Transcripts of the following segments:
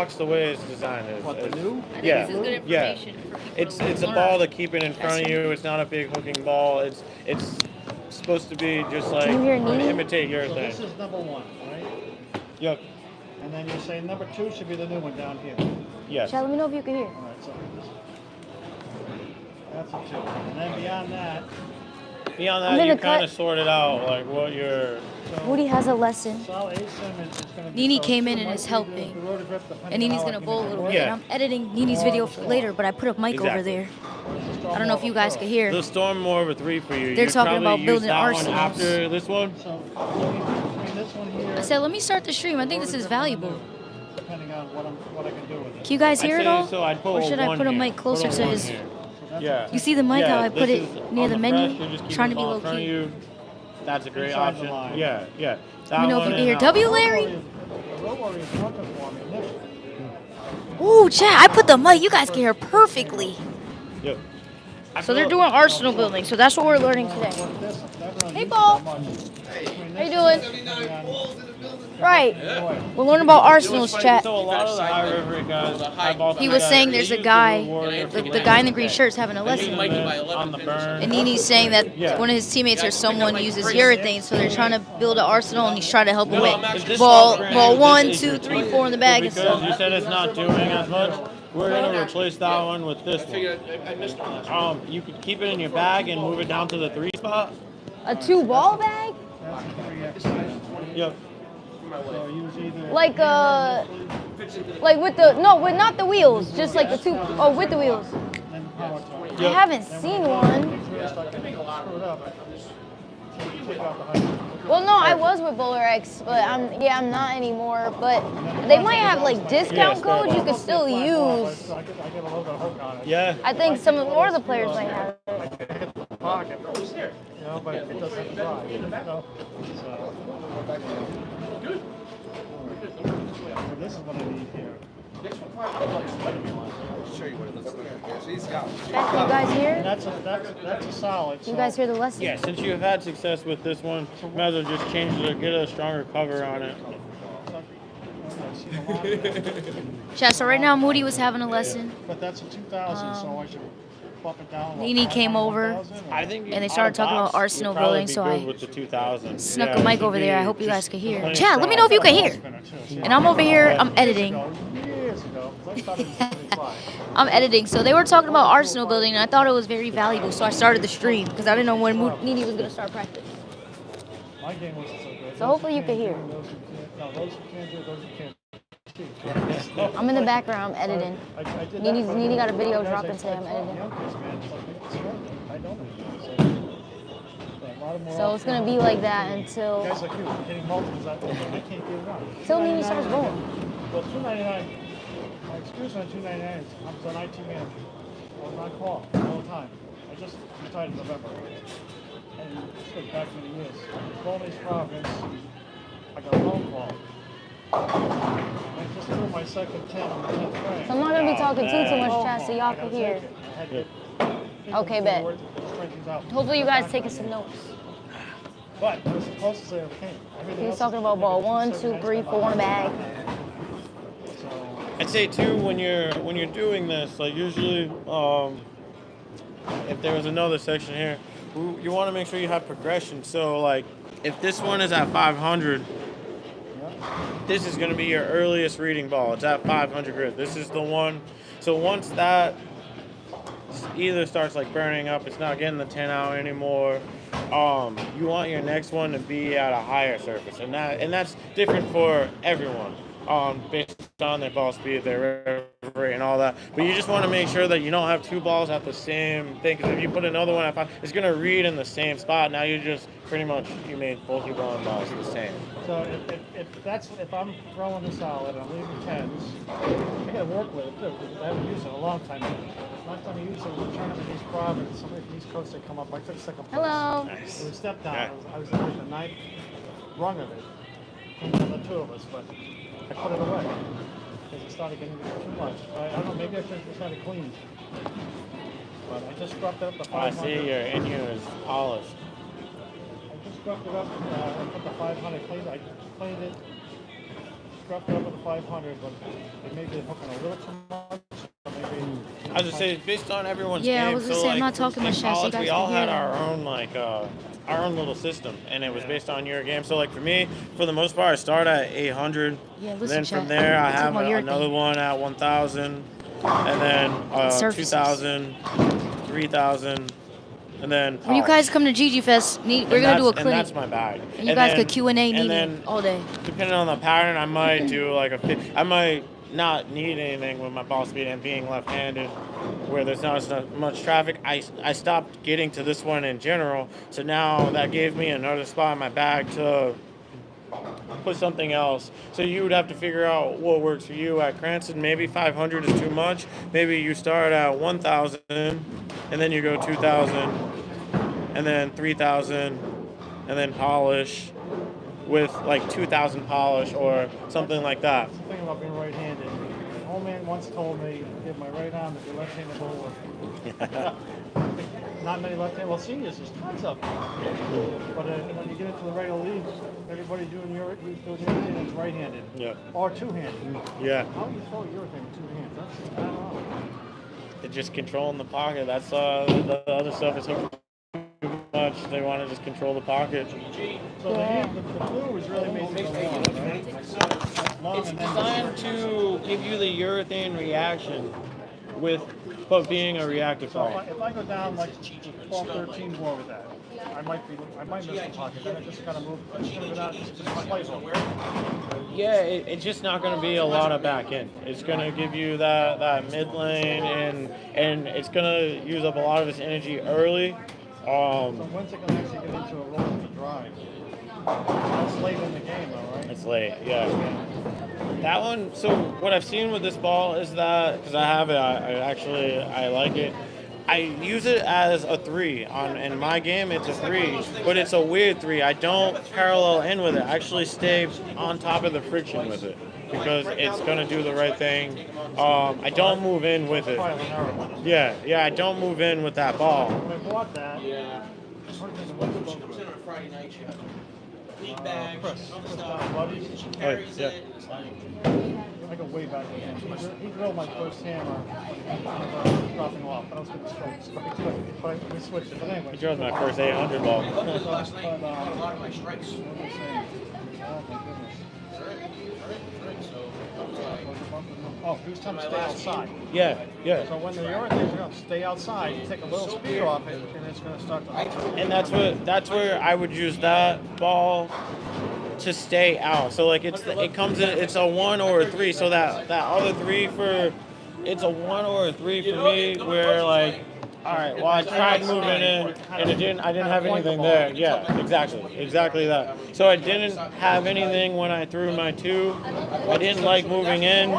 box the way it's designed. What, the new? I think Yeah, this is good yeah. information for people It's to a learn. ball to keep it in front of That's you. It's not a big hooking ball. It's supposed to be just like Can you hear me? imitate your So thing. this is number 1, right? Yep. And then you're saying number 2 should be the new one down here. Yes. Chad, let me know if you can hear. All right, so that's a 2. And then beyond that, Beyond I'm that, you gonna kind cut- of sorted out like what your. Moody has a lesson. solid ASIM is going to be. Nini so came two in and might is be helping. the rotor grip depending And Nini's on how gonna I bowl a can little work bit. Yeah. And I'm editing Nini's video for later, but I put a mic over Exactly. there. it. It's just I don't know if you guys all could hear. The storm more of a 3 for you. They're You'd talking probably about use building that one arsenals. after this one. So between this one here. I said, let me start the stream. I think this is valuable. Depending on what I can do with it. Can you guys hear I'd it say all? so. I'd put Or should I one put a here. mic closer Put a to one his? here. So Yeah. You see the mic? Yeah, How I put this it is near on the fresh, menu? you're just keeping Trying to the be ball low in front of key. you. That's a great Inside the option. line. Yeah, yeah. Let me know if you one can hear. and, W, Larry? The road warrior is working for me initially. Ooh, chat. I put the mic. You guys can hear perfectly. Yep. So they're doing arsenal building. So that's what we're learning today. What this, that really Hey, uses Paul. that much. Between How you this doing? and Right. boy, We're learning about arsenals, chat. So a lot of the high river guys, He was saying there's a guy, the guy in the green shirt's having a They're lesson. using this on the burn. And Nini's saying that one of his teammates or someone uses urethane, so they're trying to build an arsenal, and he's trying to help him with ball 1, 2, 3, 4 in the bag and Because stuff. you said it's not doing as much, we're gonna replace that one with this one. You could keep it in your bag and move it down to the 3 spot. A 2-ball bag? that's a 3X size. Yep. So use either. Like with the with not the wheels, just like the 2 with the wheels. Then power toe. I haven't seen one. Screw it up. Take out the high. Well, no, I was with Bowler X, but I'm not anymore. But they might have like discount codes you could still use. I get a little bit of hook on it. Yeah. I think some more of the players might have it. I can hit the pocket. You know, but it doesn't drive. You know? So this is what I need here. You guys hear? And that's a solid. You guys hear the lesson? Yeah, since you've had success with this one, you might as well just change it or get a stronger cover on it. Chat, so right now Moody was having a lesson. But that's a 2000, so I should bump it down. Nini came over. I think And they started talking about arsenal building, so I with the 2000. Snuck a mic over there. I hope you guys can hear. Chat, let me know if you can hear. And I'm over here, I'm editing. Years ago, 'cause I started in 75. I'm editing. So they were talking about arsenal building, and I thought it was very valuable. So I started the stream because I didn't know when Nini was gonna start practice. My game wasn't so good. So hopefully you can hear. Those who can't, no, those who can't do it, those who can't. I'm in the background, I'm editing. I did Nini that, but Nini got a video guys, dropping I today. I'm taught editing. youngsters, man, it's like, make it stronger. I don't know. So, a lot of more So it's gonna be like that guys until like you hitting multiples out there. I can't get it on. Nini starts 299. bowling. Well, 299. My excuse on 299 is I was an IT manager. I was on call all the time. I just retired in November. And this goes back many years. Bowling's Province. I got a phone call. I just threw my second 10 on the 10th frame. So I'm not gonna be talking too much chat so y'all can hear. Okay, bet. Hopefully you guys taking some notes. But it was the closest I ever came. He was talking about ball 1, 2, 3, 4 in the bag. I'd say too when you're doing this, like usually, if there was another section here, you want to make sure you have progression. So like, if this one is at 500, this is going to be your earliest reading ball. It's at 500 grit. This is the one. So once that either starts like burning up, it's not getting the 10 out anymore. You want your next one to be at a higher surface, and that's different for everyone. Based on their ball speed, their rev rate, and all that. But you just want to make sure that you don't have 2 balls at the same thing. Because if you put another one at 5, it's going to read in the same spot. Now you just pretty much you made both your bowling balls the same. So if I'm throwing this solid and I'm leaving 10s, I got to work with it too. Because I haven't used it in a long time. Last time I used it was a tournament in East Providence. Somebody from East Coast had come up. I took second place. Hello. Nice. It was step down. Yeah. I was in the 9th rung of it. From the 2 of us, but I put it away because it started getting too much. I don't know, maybe I should have tried to clean. But I just scrubbed it up to Oh, I 500. see your in here is polished. I just scrubbed it up. I put the 500 cleaned. I cleaned it. scruffed up at the 500, but they maybe hooking a little too much. Or maybe I was gonna say based on everyone's Yeah, I game. was gonna So say, I'm like not talking in much now, so you college, guys we can all hear had that. our own our own little system, and it was based on your game. So like for me, for the most part, I start at 800. Yeah, And listen, then from chat. there, I Talking have about your another thing. one at 1,000, and then Surfaces. 2,000, 3,000, and then When you guys polish. come to GG Fest, we're gonna do a And clinic, that's my bag. and you guys then, could Q&A and Nini then all day. depending on the pattern, I might do like I might not need anything with my ball speed and being left-handed, where there's not as much traffic. I stopped getting to this one in general, so now that gave me another spot in my bag to put something else. So you would have to figure out what works for you at Cranston. Maybe 500 is too much. Maybe you start at 1,000, and then you go 2,000, and then 3,000, and then polish with like 2,000 polish or something like that. That's the thing about being right-handed. An old man once told me, give my right arm to be left-handed bowler. Not many left-handed. Well, seniors, there's tons of them. But when you get into the regular leagues, everybody doing urethane is right-handed. Yeah. Or two-handed. Yeah. How do you throw urethane with two hands? I don't know. They're just controlling the pocket. That's the other stuff is too much. They want to just control the pocket. So the glue was really made to go long, right? Long It's and then designed to give you the urethane reaction but being a reactive So ball. if I go down like 12, 13 more with that, I might miss the pocket. Then I just gotta move. I'm just gonna go down just my place over. Yeah, it's just not going to be a lot of back end. It's going to give you that mid lane, and it's going to use up a lot of its energy early. So when's it gonna actually get into a roll to drive? That's late in the game, though, right? It's late, yeah. That one. So what I've seen with this ball is that because I have it, I like it. I use it as a 3 in my game. It's a 3, but it's a weird 3. I don't parallel in with it. I actually stay on top of the friction with it because it's gonna do the right thing. I don't move in with it. Trial and error. Yeah. I don't move in with that ball. When I bought that, Chris, buddies, Yeah. I go way back with him. He drilled my first hammer, dropping off. I was going to strike, but we switched it. But anyway. He drove my first 800 ball. What was I saying? Oh my goodness. Oh, he was telling me to stay outside. Yeah. So when the urethane is going to stay outside, you take a little speed off it, and it's going to start to. And that's where I would use that ball to stay out. So like it comes in, it's a 1 or a 3. So that other 3 it's a 1 or a 3 for me. Where like, all right, well I tried moving in and I didn't have anything there. Yeah, exactly that. So I didn't have anything when I threw my 2. I didn't like moving in.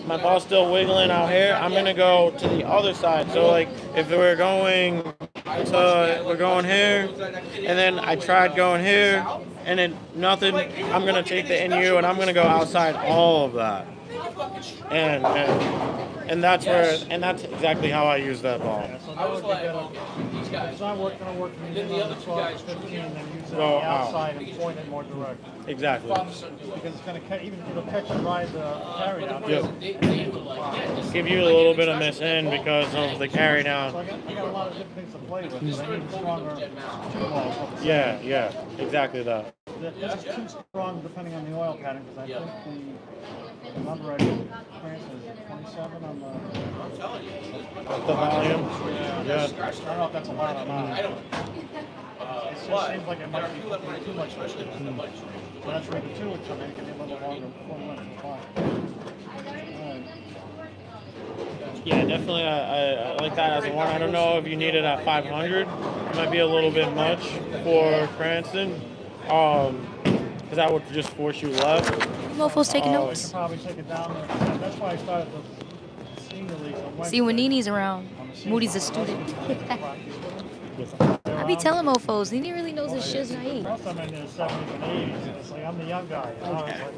My ball's still wiggling out here. I'm gonna go to the other side. So like if we're going here, and then I tried going here, and then nothing. I'm gonna take the NU and I'm gonna go outside all of that, and that's exactly how I use that ball. So I was like, it's not going to work for me on the 12, 15, then use it on Go the out. outside and point it more direct. Exactly. Because it's going to it'll catch and ride the carry down. Yep. Give you a little bit of miss in because of the carry So down. I got a lot of different things to play with, but I need stronger 2 balls. Yeah, exactly that. This is too strong depending on the oil pattern, because I think the number I did Cranston is 27 on The volume. Yeah. I don't know if that's a lot or not. It just seems like it might be too much. So that's right, the 2 which I'm making it a little longer, 1 left to 5. Yeah, definitely. I like that as a 1. I don't know if you need it at 500. It might be a little bit much for Cranston. Because that would just force you left. Mofo's taking I notes. could probably take it down there. That's why I started the senior league on Wednesday. See, when Nini's around, Moody's a student. I be telling mofos, Nini really knows his shit's naive. Most of them in their 70s and 80s. It's like, I'm the young guy. You know? It's like,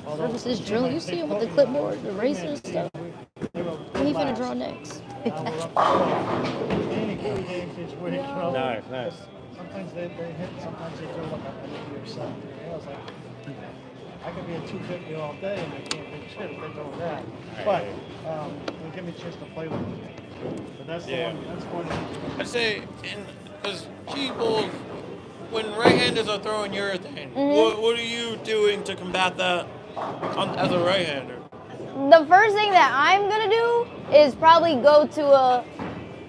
although- Services drilling. You see him with the clipboard, the razor and stuff. When he finna draw next. Nice. Sometimes they hit, sometimes they feel like I'm going to be upset. I was like, I could be at 250 all day and they can't do shit if they're doing that. But they give me a chance to play with them. But that's the one. That's one. I'd say, because people, when right-handers are throwing urethane, what are you doing to combat that as a right-hander? The first thing that I'm gonna do is probably go to a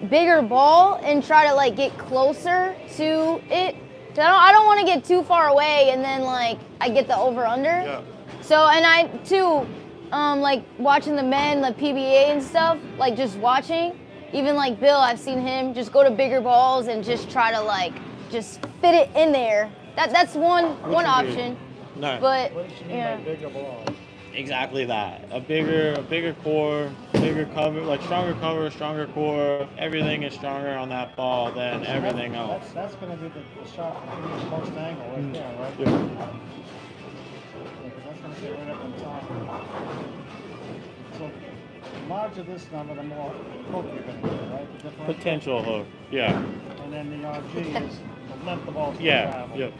bigger ball and try to like get closer to it. I don't want to get too far away and then like I get the over under. Yeah. So and I too, like watching the men, the PBA and stuff, like just watching. Even like Bill, I've seen him just go to bigger balls and just try to like just fit it in there. That's one option. No. But What does she mean by bigger ball? Exactly that. A bigger core, bigger cover, like stronger cover, stronger core. Everything is stronger on that ball than everything else. That's going to be the shot from the most angle right there, right? Yeah. Because that's going to get right up on top. So the larger this number, the more hook you're going to get, right? The differential. Potential hook. Yeah. And then the RG is the length of all the Yeah. travel. Yep.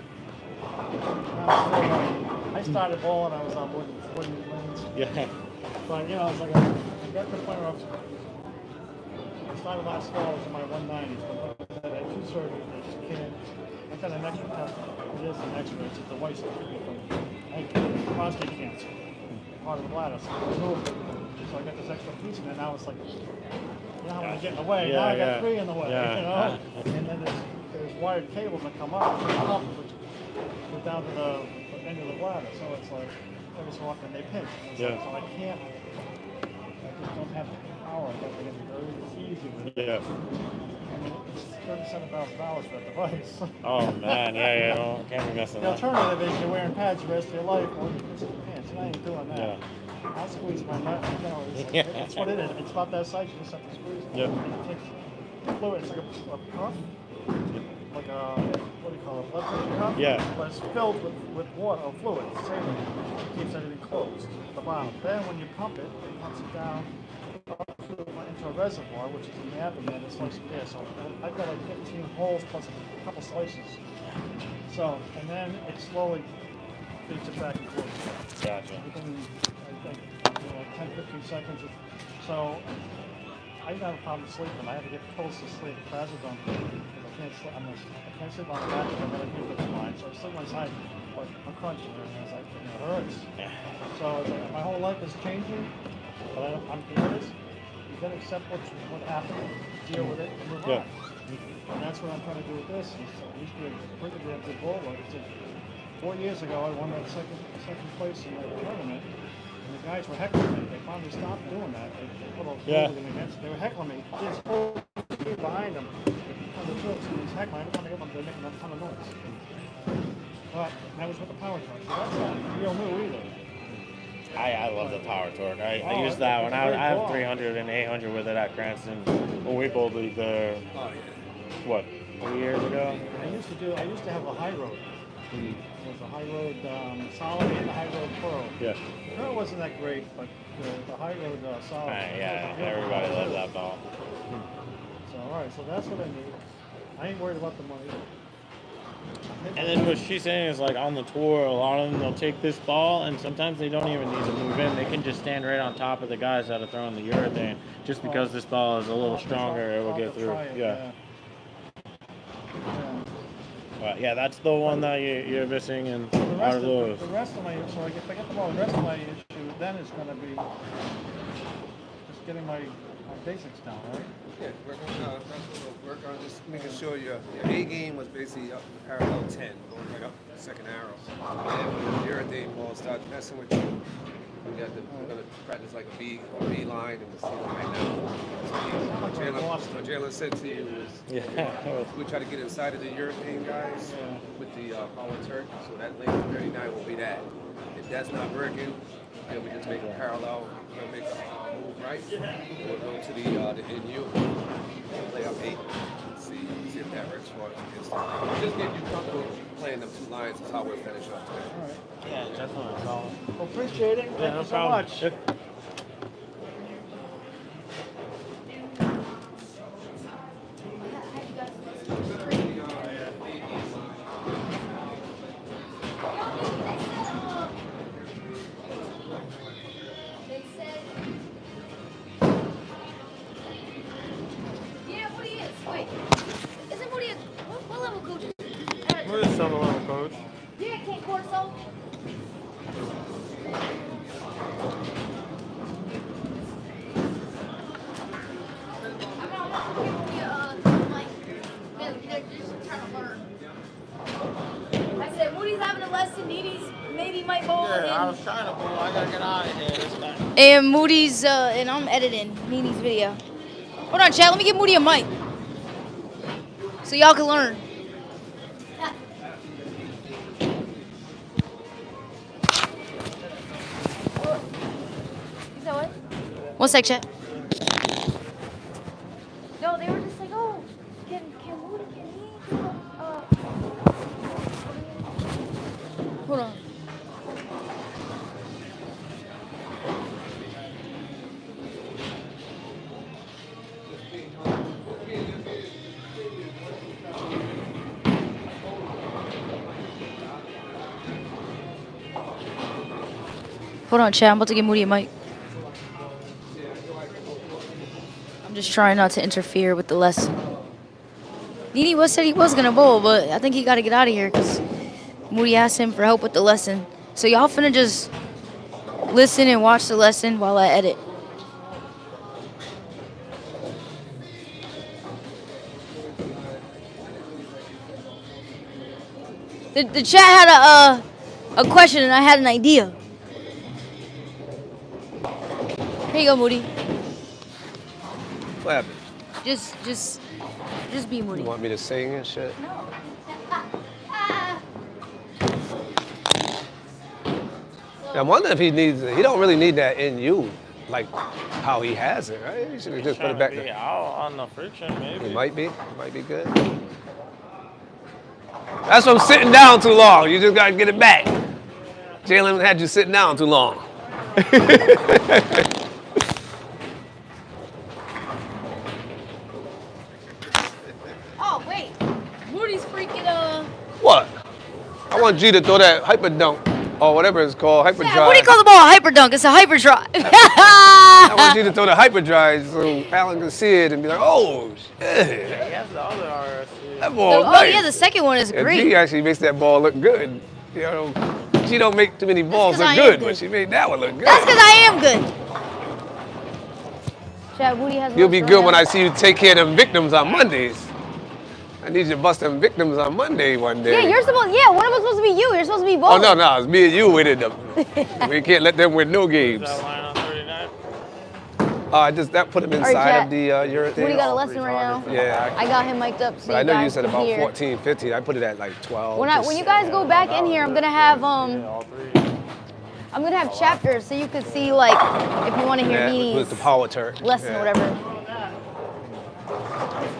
I started bowling, I was on wooden lanes. Yeah. But, you know, it's like I got to the point where I started last fall, I was in my 190s, but I had 2 surgeries, I just can't. I got an extra test, it is an extra, it's the white stuff I had prostate cancer, part of the bladder, so I removed it. So I got this extra piece, and now it's like, you know how I get in the way, now I got 3 in the way, you know? And then there's wired cables that come up, which go down to the end of the bladder, so it's like, every so often they pinch. Like, so I just don't have the power. I got to get it very easy with it. Yeah. I mean, it's $37,000 for a device. Oh man, yeah. No, can't be messing The up. alternative is you're wearing pads the rest of your life, or you piss in your pants. And I ain't doing that. Yeah. I'll squeeze my nut. You know, it's what it is. It's about that size. You just have to squeeze it. Yep. And it takes fluid. It's like a cup. Like a, what do you call it, blood pressure cup? Yeah. But it's filled with water or fluid, saline. It keeps everything closed, the bottom. Then when you pump it pumps it down into a reservoir, which is in the abdomen, it's like there. So I've got like 15 holes plus a couple slices. So, and then it slowly feeds it back and forth. Gotcha. Within, I think, like 10, 15 seconds. So, I didn't have a problem sleeping. I had to get pills to sleep, Trazodone, because I can't sleep on the back of my head spine. So I sleep on my side, but I'm crunching and it's like, it hurts. So it's like my whole life is changing, but I'm doing this. You gotta accept what happened, deal with it, and move on. And that's what I'm trying to do with this. I used to be a pretty damn good bowler. 4 years ago, I won that second place in the tournament. And the guys were heckling me. They finally stopped doing that. They put a hooligan against. They were heckling me. There's whole kid behind them on the field. So he's heckling. Every time I hit them, they're making a ton of noise. But that was with the power torch. So that's not real new either. I love the power torque. I use that when I have 300 and 800 with it at Cranston. When we bowled there, what, 3 years ago? I used to have a high road. It was a high road solid and a high road pro. Yeah. The pro wasn't that great, but the high road solid. Yeah, everybody loves that ball. So all right, so that's what I need. I ain't worried about the money. And then what she's saying is like on the tour, a lot of them they'll take this ball and sometimes they don't even need to move in. They can just stand right on top of the guys that are throwing the urethane. Just because this ball is a little stronger, it will get through. Yeah. But yeah, that's the one that you're missing and The rest of my so if I get the ball, the rest of my issue then is going to be just getting my basics down, right? Yeah, that's what we'll work on, just making sure your A game was basically up parallel 10, going right up the second arrow. And when the urethane ball starts messing with you, we're gonna practice like a B line and we'll see them right now. What Jalen said to you is we try to get inside of the urethane guys with the power turk, so that lane 39 will be that. If that's not working, then we just make a parallel, make a move right. We'll go to the NU, play up 8, see if that works for us. Just get you comfortable playing them 2 lines is how we'll finish up today. All right. Yeah, definitely. Well, appreciate it. Thank you so much. Needy's maybe might bowl. Yeah, I was trying to bowl. I gotta get out of here. This guy. And Moody's, and I'm editing Needy's video. Hold on, chat. Let me give Moody a mic. So y'all can learn. Is that what? One sec, chat. No, they were just like, oh, can Moody, can he? Hold on. Hold on, chat. I'm about to give Moody a mic. I'm just trying not to interfere with the lesson. Needy said he was gonna bowl, but I think he got to get out of here because Moody asked him for help with the lesson. So y'all finna just listen and watch the lesson while I edit. The chat had a question and I had an idea. Here you go, Moody. What happened? Just be Moody. You want me to sing and shit? No. I wonder if he don't really need that in you, like how he has it, right? He should have just put it back Be there. out on the friction, maybe. He might be good. That's what I'm sitting down too long. You just gotta get it back. Jalen had you sitting down too long. Oh wait, Moody's freaking What? I want G to throw that hyper dunk or whatever it's called, hyper Yeah, drive. what do you call the ball? Hyper dunk. It's a hyper drive. I want you to throw the hyper drive so Alan can see it and be like, oh shit. He has the other RSC. That ball Oh nice. yeah, the second one is And great. G actually makes that ball look good. You know, she don't make too many balls 'cause look I am good, good. but she made that one look good. That's because I am good. Chad, Moody has. You'll be good when I see you take care of them victims on Mondays. I need you to bust them victims on Monday one day. Yeah, you're supposed. Yeah, one of us supposed to be you. You're supposed to be both. Oh, no, it's me and you winning them. We can't let them win no games. That line on 39. That put him right, inside Chad. of the urethane. Moody got a lesson right now. Yeah. I got him mic'd up. So But I know you guys said can about hear. 14, 15. I put it at like 12. When you guys go back in here, I'm gonna have All three. I'm gonna have chapters so you could see like if you want to hear Yeah, Needy's with the power turn. lesson Yeah. or whatever.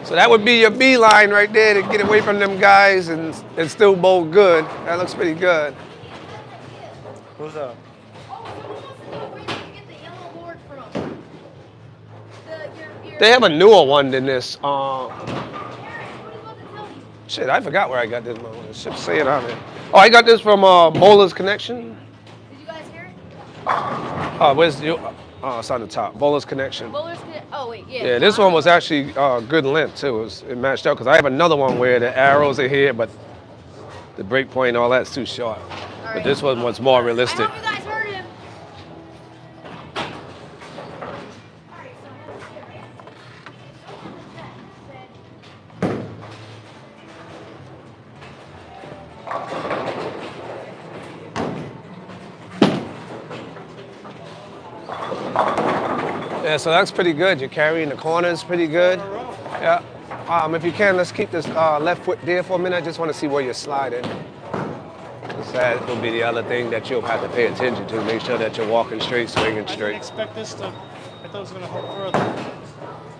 So that would be your B line right there to get away from them guys and still bowl good. That looks pretty good. Who's up? They have a newer one than this. Shit, I forgot where I got this. It should say it on there. Oh, I got this from Bowler's Connection. Did you guys hear it? Where's you? Oh, it's on the top. Bowler's Connection. Oh wait, yeah. Yeah, this one was actually good length too. It matched up because I have another one where the arrows are here, but the break point and all that's too short. But this one was more realistic. I hope you guys heard him. Yeah, so that's pretty good. You're carrying the corners pretty good. Yeah. If you can, let's keep this left foot there for a minute. I just want to see where you're sliding. That will be the other thing that you'll have to pay attention to. Make sure that you're walking straight, swinging I didn't straight. expect this to. I thought it was going to hook further.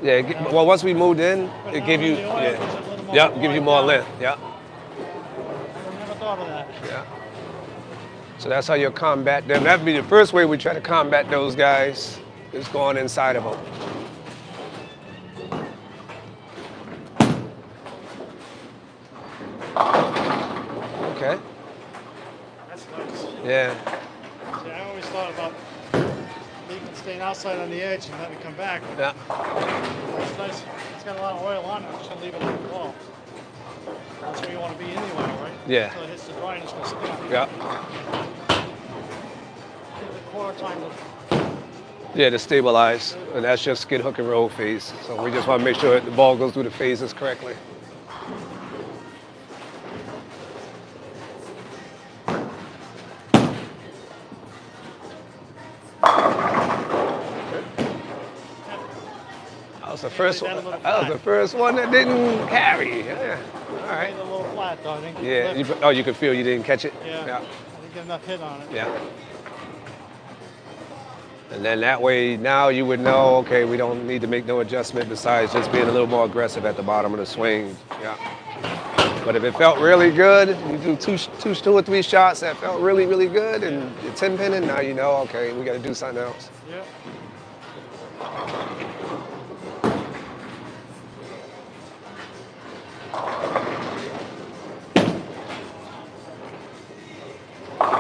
Yeah. Well, once we moved in, it gave you. Give you more length. Yeah. I never thought of that. Yeah. So that's how you'll combat them. That'd be the first way we try to combat those guys, is going inside of them. Okay. That's nice. Yeah. See, I always thought about staying outside on the edge and letting it come back. Yeah. It's nice. It's got a lot of oil on it. I'm just going to leave it like the wall. That's where you want to be anyway, right? Yeah. Until it hits the dry and it's going to stick. Yeah. Give it quarter time to. Yeah, to stabilize. And that's just skid hook and roll phase. So we just want to make sure that the ball goes through the phases correctly. was the first Made one. that a little That was the flat. first one that didn't carry. Yeah. All right. Made it a little flat, though. I didn't Yeah. lift. Oh, you could feel you didn't catch it. Yeah. Yeah. I didn't get enough hit on it. Yeah. And then that way, now you would know, okay, we don't need to make no adjustment besides just being a little more aggressive at the bottom of the swing. Yeah. But if it felt really good, you do two or three shots that felt really, really good, and you're 10 pinning, now you know, okay, we got to do something else. Yeah.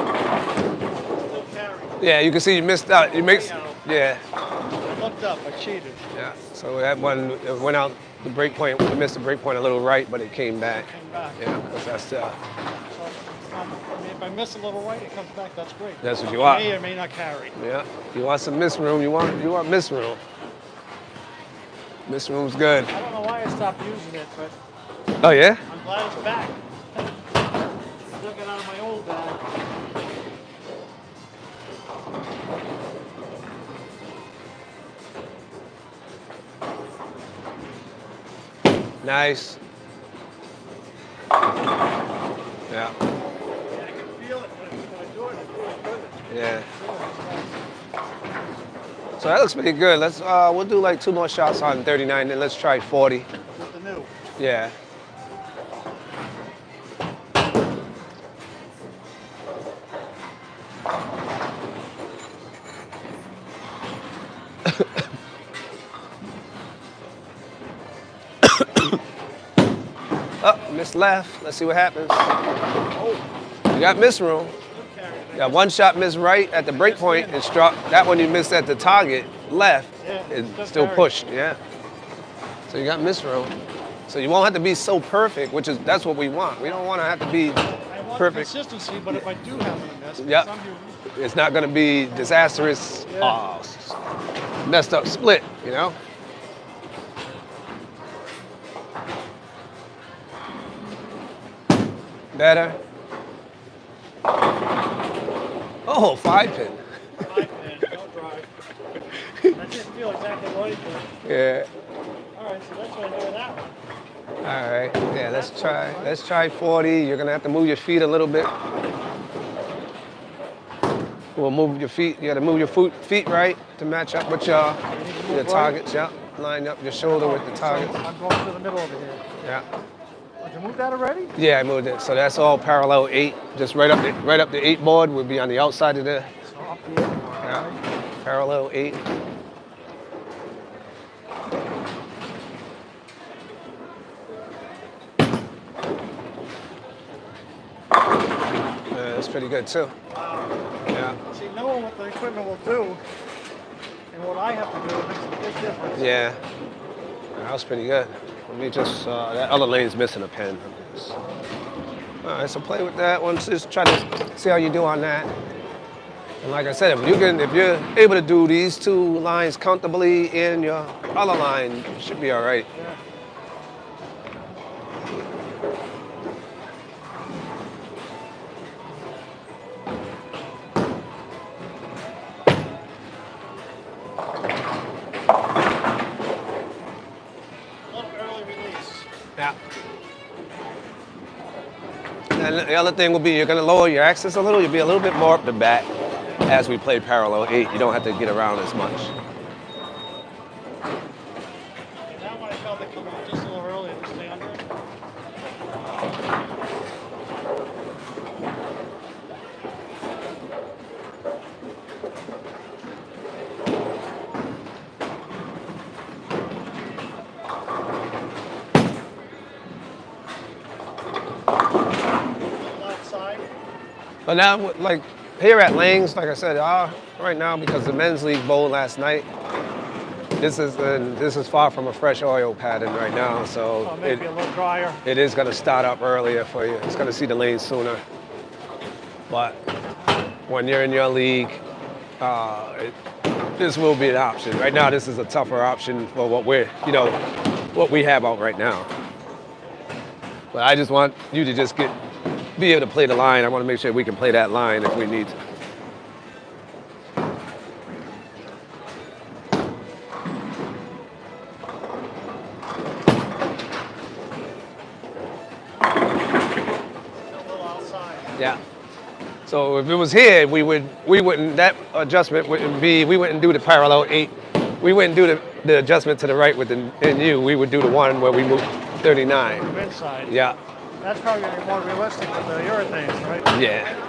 Still carry. Yeah, you can see you missed out. You mixed. Yeah. I looked up. I cheated. Yeah. So that one it went out the break point. We missed the break point a little right, but it came back. Came back. Yeah, because that's So, I mean, if I miss a little right, it comes back. That's great. that's what you want. May or may not carry. Yeah. You want some miss room? You want miss room. Miss room's good. I don't know why I stopped using it, but Oh yeah. I'm glad it's back. I took it out of my old bag. Nice. Yeah. Yeah, I can feel it when I do it. I feel it good. Yeah. So that looks pretty good. Let's we'll do like 2 more shots on 39, then let's try 40. With the new. Yeah. Oh, miss left. Let's see what happens. You got miss room. You got one shot miss right at the break point and struck. That one you missed at the target left. Yeah, It still still carried. pushed. Yeah. So you got miss room. So you won't have to be so perfect, that's what we want. We don't want to have to be I want perfect. consistency, but if I do happen to miss, Yep. some people, It's not going to be disastrous, Yeah. messed up split, you know? Better. Oh, 5-pin. I can, don't drive. That didn't feel exactly right, but Yeah. all right, so that's what I do with that one. All right. Yeah, let's try 40. You're going to have to move your feet a little bit. We'll move your feet. You got to move your feet right to match up with your right? targets. Yeah. Line up your shoulder with the targets. So I'm going to the middle over here. Yeah. Did you move that already? Yeah, I moved it. So that's all parallel 8. Just right up the 8 board would be on the outside of the So up the end. yeah, parallel 8. Yeah, that's pretty good too. Yeah. See, knowing what the equipment will do and what I have to do makes a big difference. Yeah. That was pretty good. Let me just that other lane's missing a pen. All right, so play with that one. Just try to see how you do on that. And like I said, if you're able to do these 2 lines comfortably in your other line, you should be all right. Yeah. A little early release. Yeah. And the other thing will be you're going to lower your axis a little. You'll be a little bit more up the bat as we play parallel 8. You don't have to get around as much. And that one I felt it come out just a little early to stay under it. A little outside. But now, like here at Lang's, like I said, right now because the men's league bowled last night, this is far from a fresh oil pattern right now. So Oh, maybe a little drier. it is going to start up earlier for you. It's going to see the lane sooner. But when you're in your league, this will be an option. Right now, this is a tougher option for what we have out right now. But I just want you to just be able to play the line. I want to make sure we can play that line if we need to. Yeah. So if it was here, we wouldn't, that adjustment wouldn't be, we wouldn't do the parallel 8. We wouldn't do the adjustment to the right with the NU. We would do the one where we move 39. Move inside. Yeah. That's probably going to be more realistic with the urethanes, right? Yeah.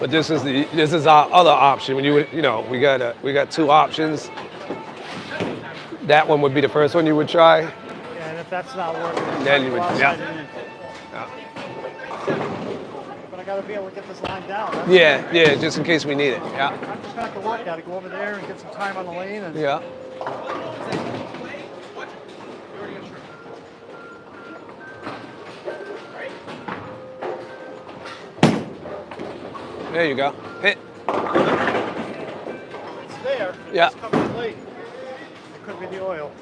But this is our other option. When you know, we got 2 options. That one would be the first one you would try. Yeah, and if that's not working, Then you would, go yeah. outside and in. But I got to be able to get this line down. That's Yeah, just in case we need it. Yeah. I'm just going to have to work at it. Go over there and get some time on the lane. And Yeah. There you go. Hit. it's there. Yeah. It's coming in late. It could be the oil.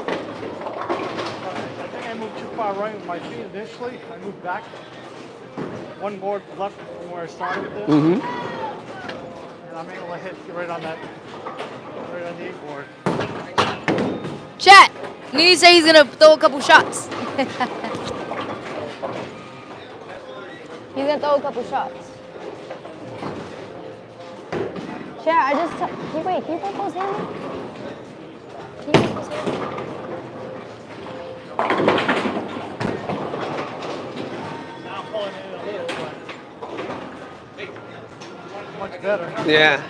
I think I moved too far right with my feet initially. I moved back one board left from where I started with this. Mm-hmm. And I'm able to hit right on the 8 board. Chat. Nini say he's gonna throw a couple shots. He's gonna throw a couple shots. Chat, I just can you put those hands? Can you put those hands? Now I'm pulling it in a little, but much better. Yeah.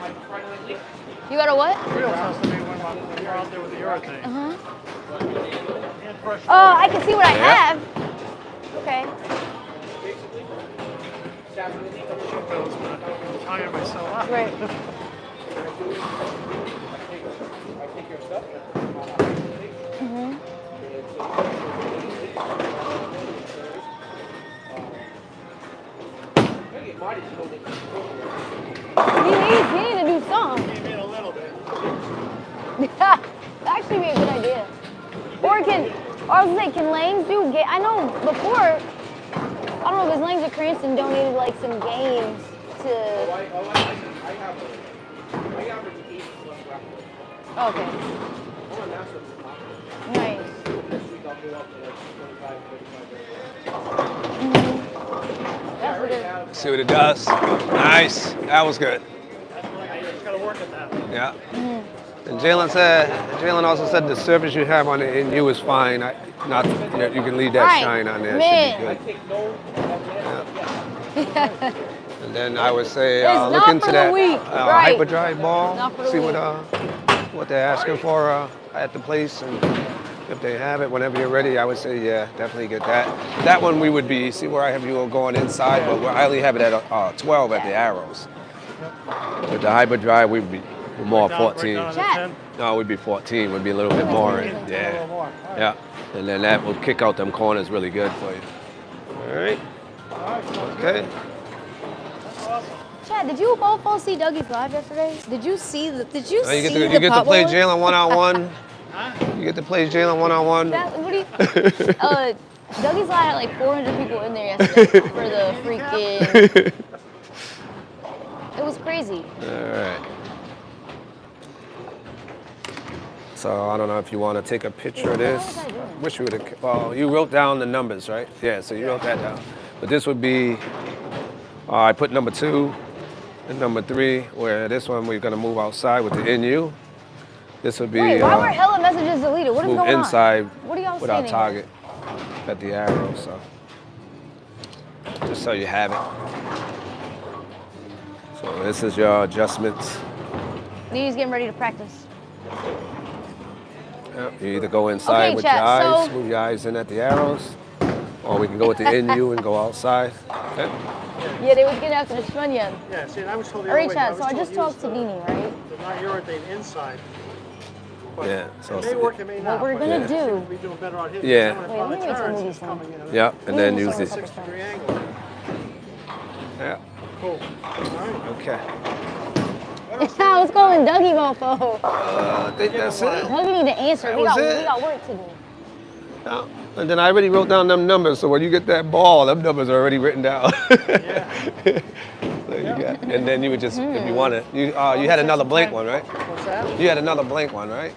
You got a what? Real tells to me when you're out there with the urethane. Uh-huh. And fresh Oh, I can see what I Yeah. have. Okay. those, but I'm tiring myself out. Right. He need to do something. Came in a little bit. That actually be a good idea. Or I was like, can Lanes do game? I know before, I don't know if his Lanes or Cranston donated like some games to. Okay. Nice. That's what it is. See what it does. Nice. That was good. Just gotta work at that. Yeah. And Jalen also said the surface you have on it in you is fine. You can leave that Right. shine on there. Man. It should be good. Yeah. And then I would say It's look not into for the that weak. Right. hyperdrive ball. Not for the See weak. what they're asking for at the place, and if they have it, whenever you're ready, I would say yeah, definitely get that. That one we would be. See where I have you going inside, but I only have it at 12 at the arrows. With the hyperdrive, we'd be more Down, 14. break down to Chat. 10. No, we'd be 14. Would be a little bit more. A little Yeah. more. All right. Yeah. And then that will kick out them corners really good for you. All right. All right, sounds Okay. good. That's awesome. Chad, did you both all see Dougie's live yesterday? Did you see the? Did you Now see you the get to play pop-up? Jalen one-on-one. You get to play Jalen one-on-one. What do you? Dougie's live had like 400 people in there yesterday for the freaking. It was crazy. All right. So I don't know if you want to take a picture of this. What was I doing? Wish you would have. Well, you wrote down the numbers, right? Yeah. So you wrote that down. But this would be. I put number 2 and number 3. Where this one we're gonna move outside with the NU. This would be Wait, why were hella messages deleted? What is move going inside on? What are y'all with our saying? target at the arrow. So just so you have it. So this is your adjustments. Needy's getting ready to practice. Yep, you either go inside Okay, with chat, your eyes, so- move your eyes in at the arrows, or we can go with the NU and go outside. Okay. Yeah, they was getting after the Shmunya. Yeah, see, and I was told the All right, other way. Chad. was So I told just use talked to the- Dini, right? The non-urethane inside. But Yeah, so it may work, it may not. we're but gonna it do- seems to be doing better on his. Yeah. When it Wait, let finally me wait till turns, Moody it's sounds. coming in at Yep, and then Maybe use it's this. like a 6-degree angle. Yeah. Cool. All right. Okay. I was calling Dougie mofo. I think that's it. Dougie need to answer. That We was got, it. we got work to do. Yeah. And then I already wrote down them numbers, so when you get that ball, them numbers are already written down. Yeah. So you got, and then you would just, if you wanted, you had another blank one, right? What's that? You had another blank one, right?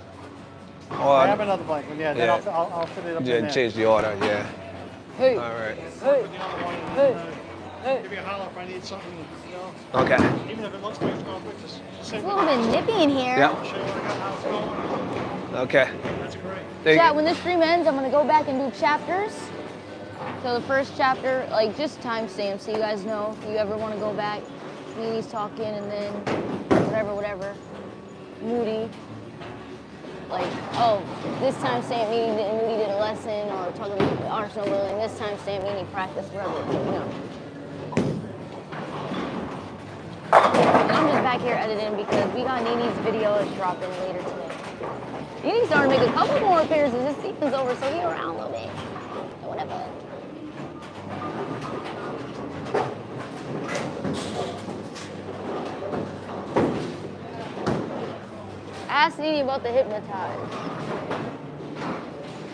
I have Or another blank one, yeah. Then Yeah. I'll fit it up in yeah, there. change the order, yeah. Hey, All right. hey, hey. Give me a holler if I need something, you know. Okay. Even if it looks like it's going quick, just say It's a little bit nippy in here. Yeah. I'll show you what I got, how it's going. Okay. That's great. There you Chat, go. when this stream ends, I'm gonna go back and do chapters. So the first chapter, like just timestamps so you guys know if you ever want to go back. Neely's talking and then whatever. Moody. Like, oh, this timestamp Moody did a lesson, or talking about Arsenal building. This timestamp Moody practiced, whatever, you know. And I'm just back here editing because we got Nini's video is dropping later today. Nini's starting to make a couple more appearances. His season's over, so he around a little bit. So whatever. Ask Nini about the hypnotize.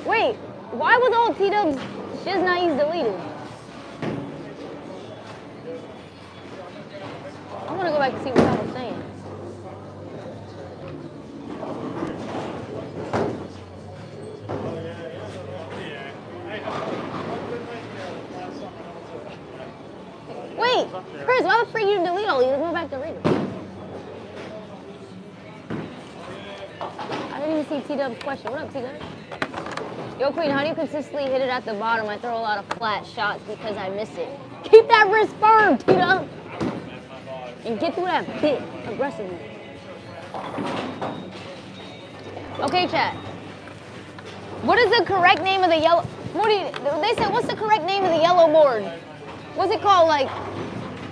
Wait, why was all T-Dub's Shiznai's deleted? I want to go back and see what I was saying. Wait, Chris, why the freak you delete all these? Let's go back to read it. I didn't even see T-Dub's question. What up, T-Dub? Yo, Queen, how do you consistently hit it at the bottom? I throw a lot of flat shots because I miss it. Keep that wrist firm, T-Dub. And get through that bit aggressively. Okay, chat. What is the correct name of the yellow... Moody, they said, what's the correct name of the yellow board? What's it called, like...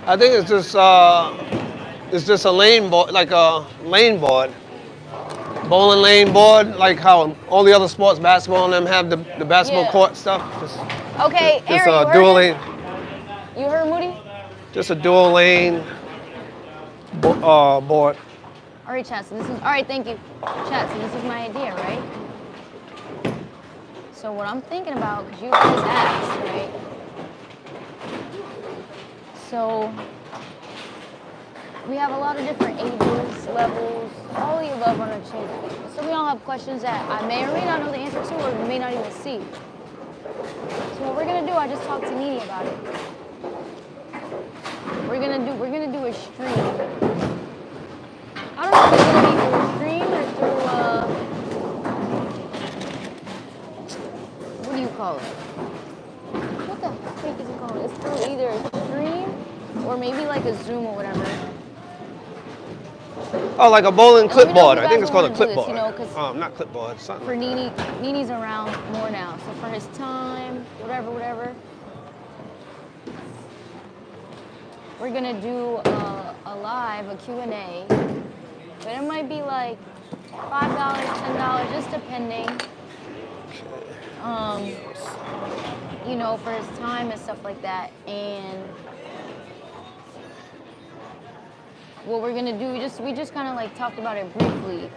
I think it's just a lane board, like a lane board. Bowling lane board, like how all the other sports, basketball and them have the basketball court stuff. Okay, just Aaron, a dual lane. You heard Moody? Just a dual lane board. All right, chat, so this is... All right, thank you. Chat, so this is my idea, right? So what I'm thinking about, because you guys asked, right? So we have a lot of different ages, levels, all of the above on our channel. So we all have questions that I may or may not know the answer to, or may not even see. So what we're gonna do, I just talked to Nini about it. We're gonna do a stream. I don't know if it's gonna be through a stream or through what do you call it? What the freak is it called? It's through either a stream or maybe like a Zoom or whatever. Oh, like a bowling clipboard. I think it's called a This, you clipboard. know, 'cause Not clipboard, something. for Nini's around more now. So for his time, whatever. We're gonna do a live, a Q&A. But it might be like $5, $10, just depending. You know, for his time and stuff like that. And what we're gonna do, we just kind of like talked about it briefly,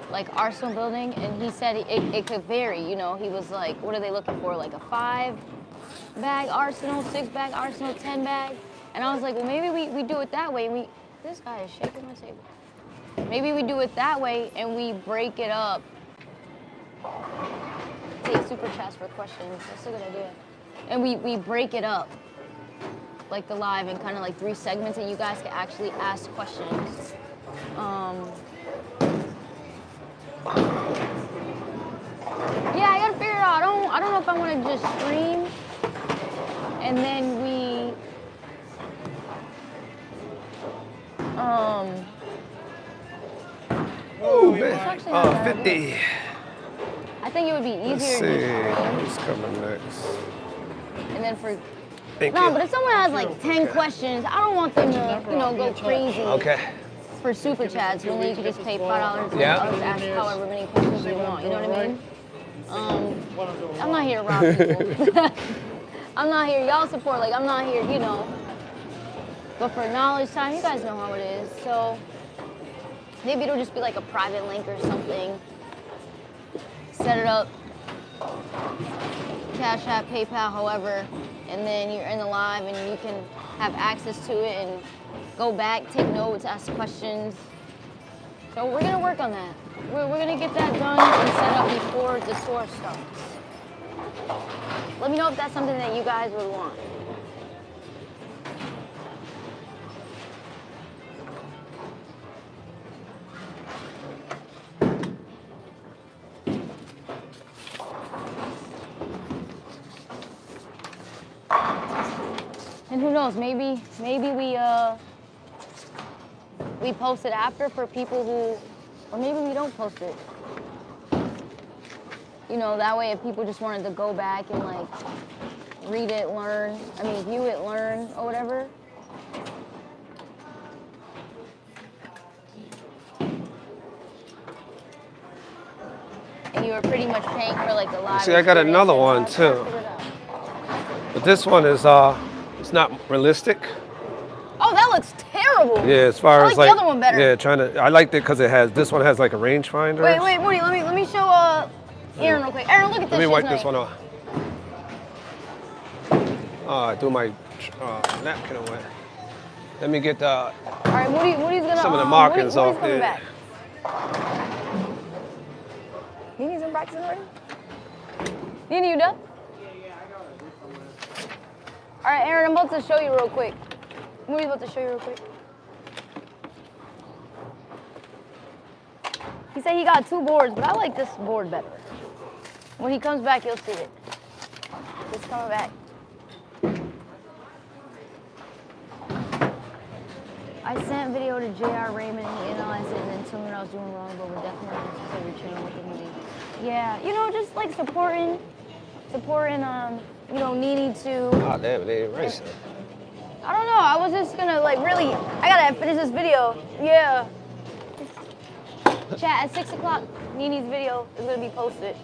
like Arsenal building, and he said it could vary. You know, he was like, what are they looking for? Like a 5-bag Arsenal, 6-bag Arsenal, 10-bag. And I was like, well, maybe we do it that way. And this guy is shaking my table. Maybe we do it that way and we break it up. Take super chats for questions. That's a good idea. And we break it up, like the live, in kind of like 3 segments, and you guys can actually ask questions. Yeah, I gotta figure it out. I don't know if I want to just stream and then we Ooh, it's man. actually not bad. 50. I think it would be Let's easier see. to Who's just coming next? stream. And then for Thank no, you. but if someone has like 10 questions, I don't want them to, go crazy Okay. for super chats when you can just pay $5 and Yeah. others ask however many questions they want. You know what I mean? I'm not here to rob people. I'm not here. Y'all support. Like, I'm not here, you know. But for knowledge time, you guys know how it is. So maybe it'll just be like a private link or something. Set it up. Cash App, PayPal, however. And then you're in the live and you can have access to it and go back, take notes, ask questions. So we're gonna work on that. We're gonna get that done and set up before the tour starts. Let me know if that's something that you guys would want. who knows? Maybe we post it after for people who, or maybe we don't post it. You know, that way if people just wanted to go back and like read it, learn, view it, learn, or whatever. And you were pretty much paying for like the live. See, I got another one too. But this one is it's not realistic. Oh, that looks terrible. Yeah, as far as I like the other one better. Yeah, I liked it because this one has like a rangefinder. Wait, Moody, let me show Aaron real quick. Aaron, look at this. Let me wipe this one off. I threw my napkin away. Let me get all right, Moody's gonna some of the markings Moody's off coming there. back. Nini's in practice already? Nini, you done? Yeah, I got it. All right, Aaron, I'm about to show you real quick. Moody's about to show you real quick. He said he got 2 boards, but I like this board better. When he comes back, you'll see it. He's coming back. I sent video to JR Raymond and he analyzed it and then told me what I was doing wrong, but we're definitely going to subscribe your channel with the Moody. Yeah, you know, just like supporting, Nini too. Oh, damn, they erased it. I don't know, I was just gonna like really, I gotta finish this video. Yeah. Chat, at 6 o'clock, Nini's video is gonna be posted.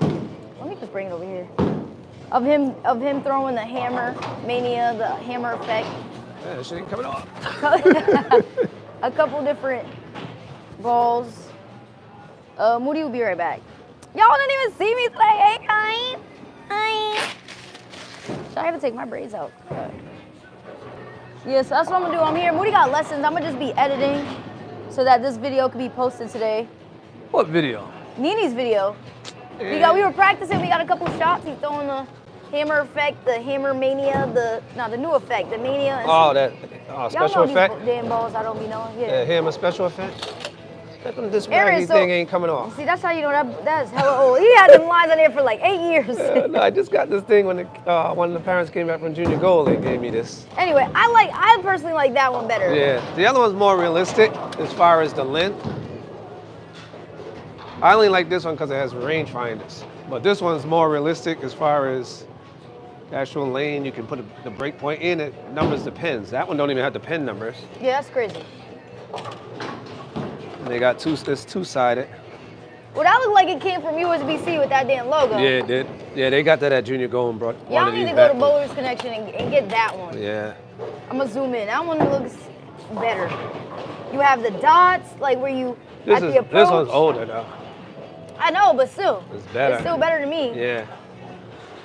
Let me just bring it over here. Of him throwing the hammer mania, the hammer effect. Yeah, this shit ain't coming off. A couple different balls. Moody will be right back. Y'all didn't even see me today. Hey guys. Hi. Should I have to take my braids out? Yeah, so that's what I'm gonna do. I'm here. Moody got lessons. I'm gonna just be editing so that this video could be posted today. What video? Nini's video. Yeah. We were practicing. We got a couple shots. He's throwing the hammer effect, the hammer mania, the new effect, the mania. Oh, that special y'all know effect? These damn balls I don't be knowing. Yeah. Yeah, hammer special effect? How come this Aaron, raggy thing ain't coming off? See, that's how you know that's hella old. He had them lines on there for like 8 years. No, I just got this thing when one of the parents came back from junior gold. They gave me this. Anyway, I personally like that one better. Yeah, the other one's more realistic as far as the length. I only like this one because it has rangefinders. But this one's more realistic as far as the actual lane. You can put the break point in it, numbers the pins. That one don't even have the pin numbers. Yeah, that's crazy. And they got it's two-sided. Well, that looked like it came from USB-C with that damn logo. Yeah, it did. Yeah, they got that at Junior Gold and brought one Y'all of need these to go to back. Bowler's Connection and get that one. Yeah. I'm gonna zoom in. That one looks better. You have the dots, like where you This at the approach. This one's older though. I know, but still. It's better. It's still better to me. Yeah.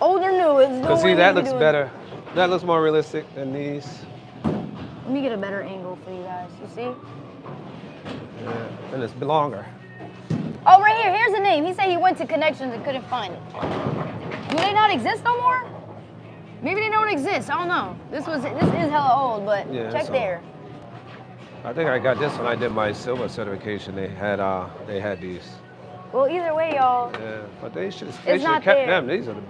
Old or new, it's no But see, way that we looks do it. better. That looks more realistic than these. Let me get a better angle for you guys. You see? Yeah. And it's longer. Oh, right here. Here's the name. He said he went to Connections and couldn't find it. Do they not exist no more? Maybe they don't exist. I don't know. This is hella old, but Yeah, check so- there. I think I got this when I did my silver certification. They had these. Well, either way, y'all. Yeah, but they should have not kept there. them.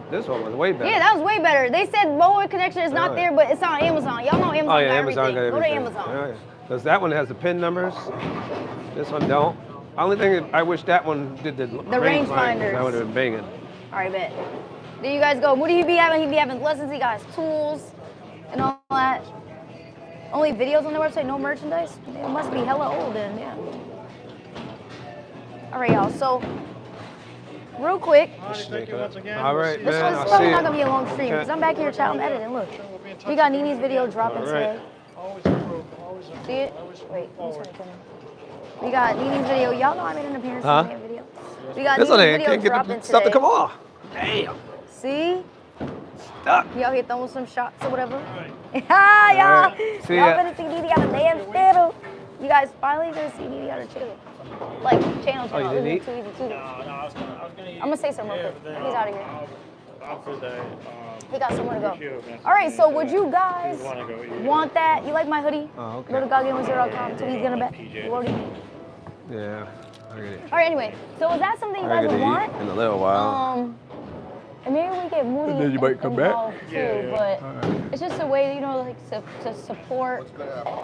This one was way better. Yeah, that was way better. They said Bowler Connection is not Oh, there, but it's on Amazon. Y'all know Amazon Oh yeah, got Amazon everything. got everything. Go to Amazon. Because that one has the pin numbers. This one don't. Only thing I wish that one did the rangefinders. That would have been banging. All right, bet. There you guys go. What do he be having? He be having lessons. He got his tools and all that. Only videos on their website, no merchandise. It must be hella old then, yeah. All right, y'all. So, real quick. Thank you once again. All right, This man. one's I'll probably see not you. gonna be a long stream because I'm back here, child. I'm editing. Look, we got Nini's video dropping All right. today. Always improve. Always improve. See it? Always move Wait, I'm just forward. gonna come in. We got Nini's video. Y'all know I made an appearance Huh? in the video. We got This Nini's one ain't video can't get dropping the stuff to today. come off. Damn. See? Stuck. He out here throwing some shots or whatever. Ha, y'all. Right. See Y'all ya. finna see Nini on a damn channel. You guys finally gonna see Nini on a channel. Like, channel. Oh, you didn't Isn't it eat? too easy too? No, I was gonna eat. I'm gonna say something real quick. but then He's outta here. After that, He got somewhere to go. review event, All right, so then would you guys wanna go eat. want that? You like my hoodie? Oh, okay. Go to GazMine.com. Tweet's gonna bet. You already. Yeah. I get it. All right, anyway. So is that something you I guys get would to want? eat in a little while. And maybe we get Moody And then you might come back? involved too, Yeah. but All right. it's It's just a way, you know, like to support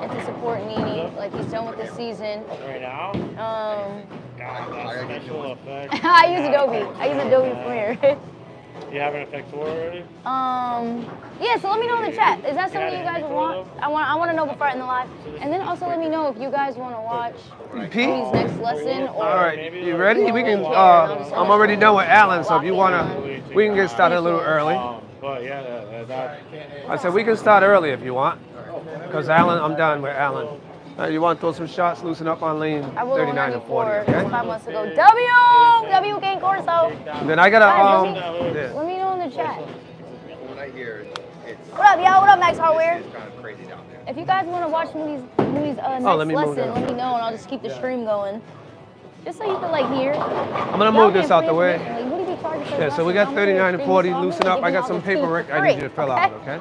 and to support Nene. Like he's done with the season. Right now? God, that's special effect. I use Adobe. I use Adobe Premiere. You have an effect already? Yeah. So let me know in the chat. Is that something you guys want? I want to know before I end the live. And then also let me know if you guys want to watch Pete? Moody's next lesson or. All right, you ready? We can. I'm already done with Alan, so if you wanna, we can get started a little early. But yeah, that I said we can start early if you want, because Alan, I'm done with Alan. You want to throw some shots, loosen up on lane I will 39 and 40, 94 okay? 5 months ago. W King Corso. And then I gotta Let me know in the chat. When I hear it's What up, y'all? What up, Max Hardware? kind of crazy down there. If you guys want to watch Moody's next let me move lesson, that. let me know and I'll just keep the stream going. Just so you can like hear. I'm gonna move this out the way. Like, what do you charge for Yeah, this so we lesson? got I'm gonna 39 and stream 40, this, so I'm loosen gonna up. I give got y'all some the 2 paperwork for I need you to free, fill out, okay?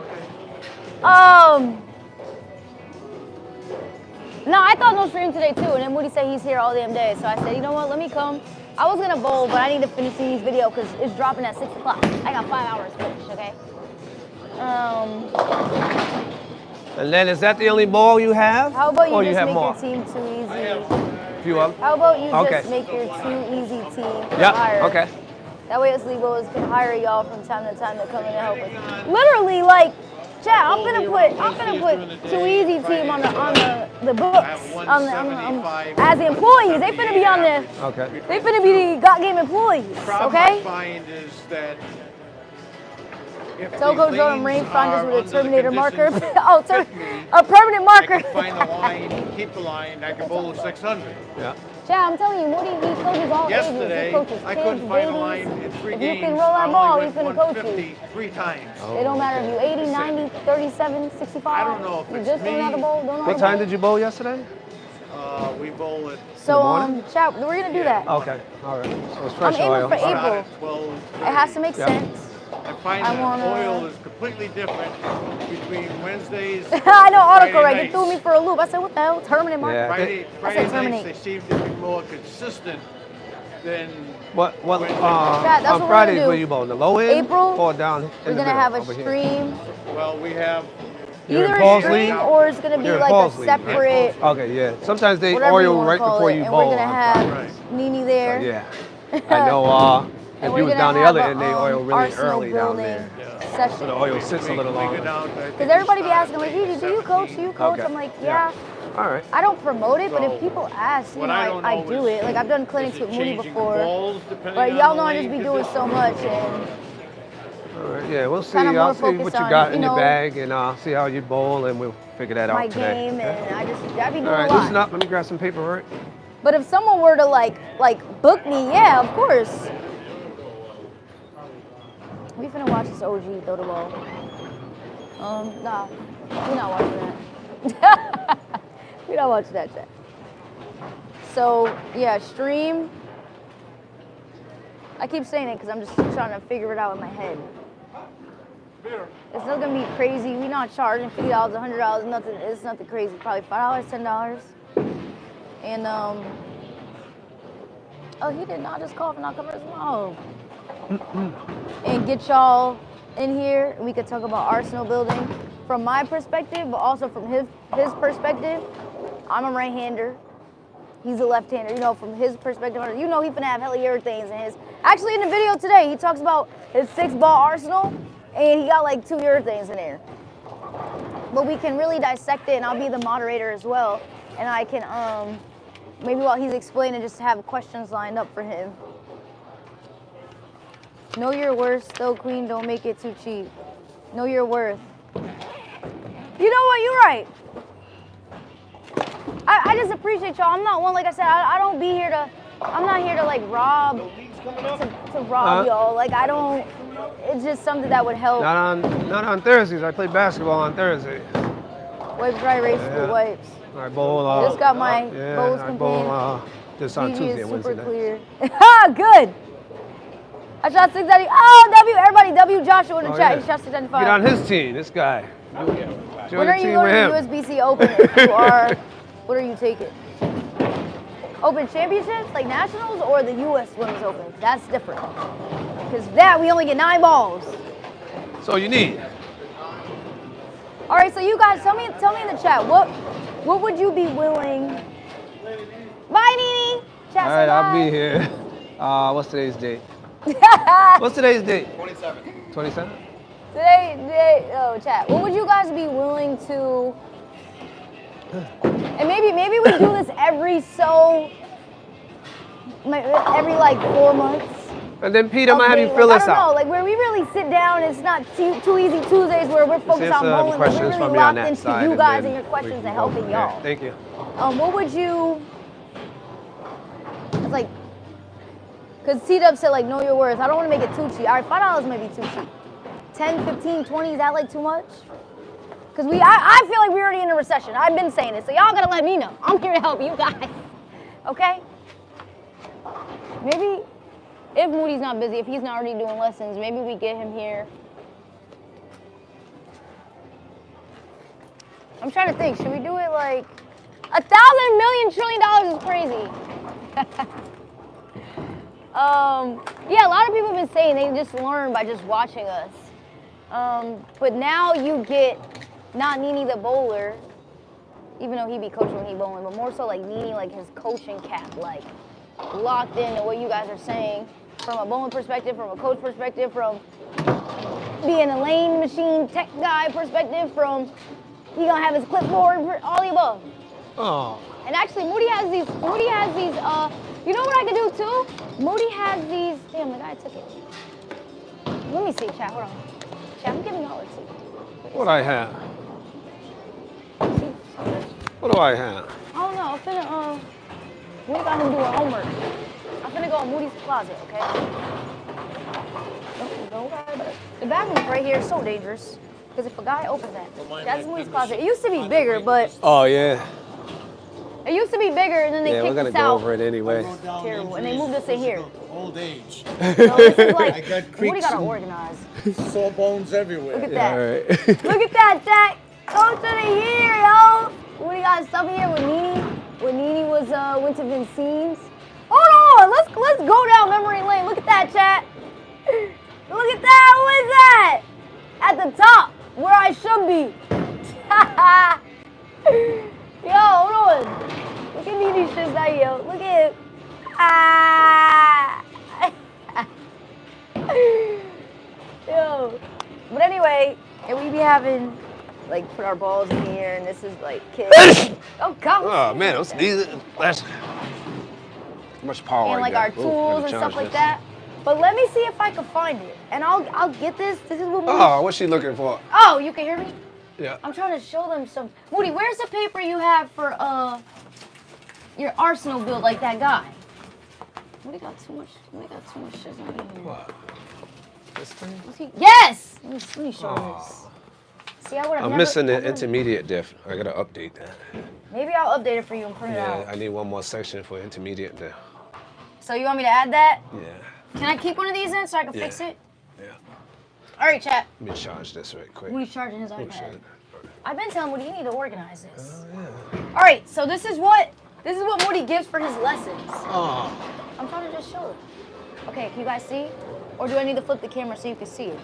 No, I thought no stream today too, and then Moody said he's here all damn day, so I said, you know what, let me come. I was gonna bowl, but I need to finish these video because it's dropping at 6 o'clock. I got 5 hours finished, okay? And then is that the only ball you have? How about or you you just have make more? your team too easy? Few of them? How about you Okay. just make your too easy team Yep, higher? okay. That way us Legos can hire y'all from time to time to come in and help us. Literally, like, chat, I'm gonna put too easy team on the books, as the employees. They finna be on the, Okay. they finna be the God game employees, okay? Find is that if So the goes Jordan lanes Rangefinder are with a under the Terminator marker. conditions Oh, that fit me, a permanent I marker. can find the line, keep the line, I can bowl a 600. Yeah. Chat, I'm telling you, Moody, he coaches all ages. He Yesterday, coaches I kids, couldn't find a babies. line in 3 If you games. can roll that I ball, only he's went gonna coach you. 150 3 times. It don't matter if you 80, 90, 37, 65. I don't know if you it's just don't know how to me. bowl, don't know how What to time bowl. did you bowl yesterday? We bowl at So, morning? chat, we're gonna do that. Okay, all right. So it's I'm fresh aiming oil. for All right. April. at 12. It has to make Yeah. sense. I find I that wanna- oil is completely different between Wednesdays. I know and Friday autocorrect. It nights. threw me for a loop. I said, what the hell? Terminate marker? Yeah. Friday I said nights terminate. they seem to be more consistent than What that's on what we're gonna Fridays do. where you bowl? The low end April, or down in We're the gonna middle, have a over here? stream. well we have You're in Either a Paul's stream league? or it's gonna be You're in like Paul's a league, right? separate, Okay, yeah. Sometimes they whatever you oil wanna right call before it. you And bowl we're gonna on have Friday. Nene there. Yeah. I know if And you we're was gonna down the have other a, end, they oil really Arsenal early down building there. session. So the oil sits a little we go longer. down to, I think Because we everybody be start asking, like, late Gigi, do you coach? Do you coach? Okay. I'm like, yeah. All right. I don't promote it, but So, if people ask, you what know, I don't I know do is- it. Like, I've done clinics is it with Moody changing before. balls depending But on y'all the know I lane just be doing so conditions? much. And All right. Yeah, we'll see. Kinda more I'll see what focused you on, got you in your know, bag and see how you bowl, and we'll figure that my out today. game, okay? and I be doing All right, a lot. listen up. Let me grab some paperwork. But if someone were to like book me, yeah, of course. We finna watch this OG throw the ball. Nah, we're not watching that. We're not watching that shit. So yeah, stream. I keep saying it because I'm just trying to figure it out in my head. It's not gonna be crazy. We're not charging $50, $100, nothing. It's nothing crazy. Probably $5, $10. And oh, he did not just cough and not cover his mouth. And get y'all in here, and we could talk about Arsenal building from my perspective, but also from his perspective. I'm a right-hander. He's a left-hander. You know, from his perspective, you know, he's gonna have hella things in his. Actually, in the video today, he talks about his 6-ball Arsenal, and he got like 2 things in there. But we can really dissect it, and I'll be the moderator as well, and I can maybe while he's explaining, just have questions lined up for him. Know your worth, still queen, don't make it too cheap. Know your worth. You know what, you're right. I just appreciate y'all. I'm not one, like I said, I don't be here to, I'm not here to like rob, to rob y'all. Like I don't, it's just something that would help. Not on Thursdays. I play basketball on Thursday. Wipes dry race Yeah. for wipes. I bowl. Just got my yeah, bowls I complete. bowl just on Gigi Tuesday is and super Wednesday. clear. Ha, good. I shot 690. Oh, W, everybody, W Joshua in the Oh, chat. yeah. He shot 695. Get on his team. This guy. Join When the are you team going with to him. USBC Open if you are, what are you taking? Open championships, like nationals, or the US Women's Open? That's different. Because that, we only get 9 balls. So you need All right, so you guys, tell me in the chat, what would you be willing? Bye, Nene. Chat, All say right, bye. I'll be here. What's today's date? What's today's date? 27. 27? Oh, chat. What would you guys be willing to? And maybe we do this every like 4 months. And then Pete, I'm gonna have you fill like, this I don't know, out. like where we really sit down. It's not too easy Tuesdays where we're focused on bowling. Like, we're questions really from you on locked that into side, you guys then and your we questions can and go helping from there. y'all. Thank you. What would you? It's like, cause T-Dub said like know your worth. I don't want to make it too cheap. All right, $5 might be too cheap. 10, 15, 20, is that like too much? Cause I feel like we're already in a recession. I've been saying it, so y'all gotta let me know. I'm here to help you guys. Okay? Maybe if Moody's not busy, if he's not already doing lessons, maybe we get him here. I'm trying to think. Should we do it like $1,000 million trillion is crazy? Yeah, a lot of people have been saying they just learn by just watching us. But now you get not Nene the bowler, even though he be coaching when he bowling, but more so like Nene, like his coaching cap, like locked into what you guys are saying from a bowling perspective, from a coach perspective, from being a lane machine tech guy perspective, from he gonna have his clipboard, all the above. Oh. And actually, Moody has these, you know what I can do too? Moody has these, damn, the guy took it. Let me see, chat, hold on. Chat, I'm giving y'all a receipt. What I have? What do I have? I don't know, I'm finna, we got him doing homework. I'm finna go in Moody's closet, okay? The bathroom's right here, it's so dangerous. Because if a guy opens that, that's Moody's closet. It used to be bigger, but Oh yeah. it used to be bigger, and then they Yeah, we're kicked gonna us go out. over it anyway. Terrible, and they moved us in here. Old age. So this is like, I got Moody creaks gotta and organize. sore bones everywhere. Look at Yeah, that. all right. Look at that, Jack. Coach of the year, yo. Moody got stuff here with Nene. When Nene was went to Vincine's. Hold on, let's go down memory lane. Look at that, chat. Look at that. Who is that? At the top, where I should be. Yo, hold on. Look at Nene's shit now, yo. Look at it. Yo. But anyway, and we be having, like, put our balls in here, and this is like kids. Oh, God. Oh man, that's how much power And I like got. our Ooh, tools gotta and charge stuff like this. that. But let me see if I can find it. And I'll get this. This is what Moody. Oh, what's she looking for? Oh, you can hear me? Yeah. I'm trying to show them some. Moody, where's the paper you have for your Arsenal build like that guy? Moody got too much shit on here. What? This thing? Yes! Let me show you this. See, I'm missing the intermediate diff. I gotta update that. Maybe I'll update it for you and print it Yeah, out. I need one more section for intermediate diff. So you want me to add that? Yeah. Can I keep one of these in so I can fix it? Yeah. All right, chat. Let me charge this right quick. Moody's charging his Oh, iPad. shit. I've been telling Moody, you need to organize this. Oh, yeah. All right, so this is what Moody gives for his lessons. Oh. I'm trying to just show it. Okay, can you guys see? Or do I need to flip the camera so you can see it?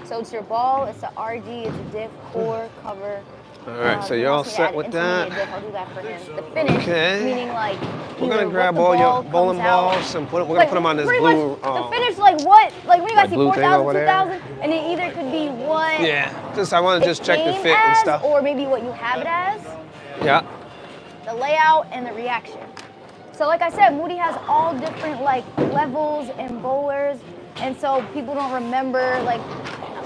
So it's your ball, it's the RG, it's a diff, core, cover. All right, so he you're all wants me to set add with intermediate that? diff, I'll do that for him. The finish, Okay. meaning like We're either gonna what grab the all your ball bowling comes out. balls and we're gonna Like, put them on this pretty blue. much the finish, like what? Like when you guys like see blue thing 4,000, over there? 2,000, and it either could be what Yeah. Just I want to just check the came fit and as, stuff. or maybe what you have it as. Yeah. The layout and the reaction. So like I said, Moody has all different like levels and bowlers, and so people don't remember like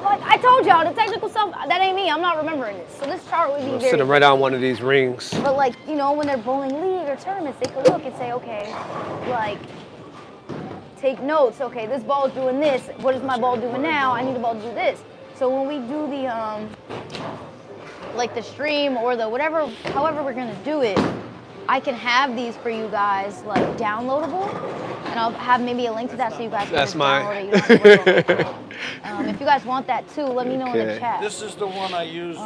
I told y'all the technical stuff. That ain't me. I'm not remembering this. So this chart would be I'm very. sitting right on one of these rings. But like when they're bowling league or tournaments, they could look and say, okay, like take notes. Okay, this ball's doing this. What is my ball doing now? I need the ball to do this. So when we do the like the stream or the whatever, however we're gonna do it, I can have these for you guys like downloadable, and I'll have maybe a link to that so you guys can That's just mine. download it. You don't have to worry about it. If you guys want that too, let me know in the Okay. chat. This is the one I use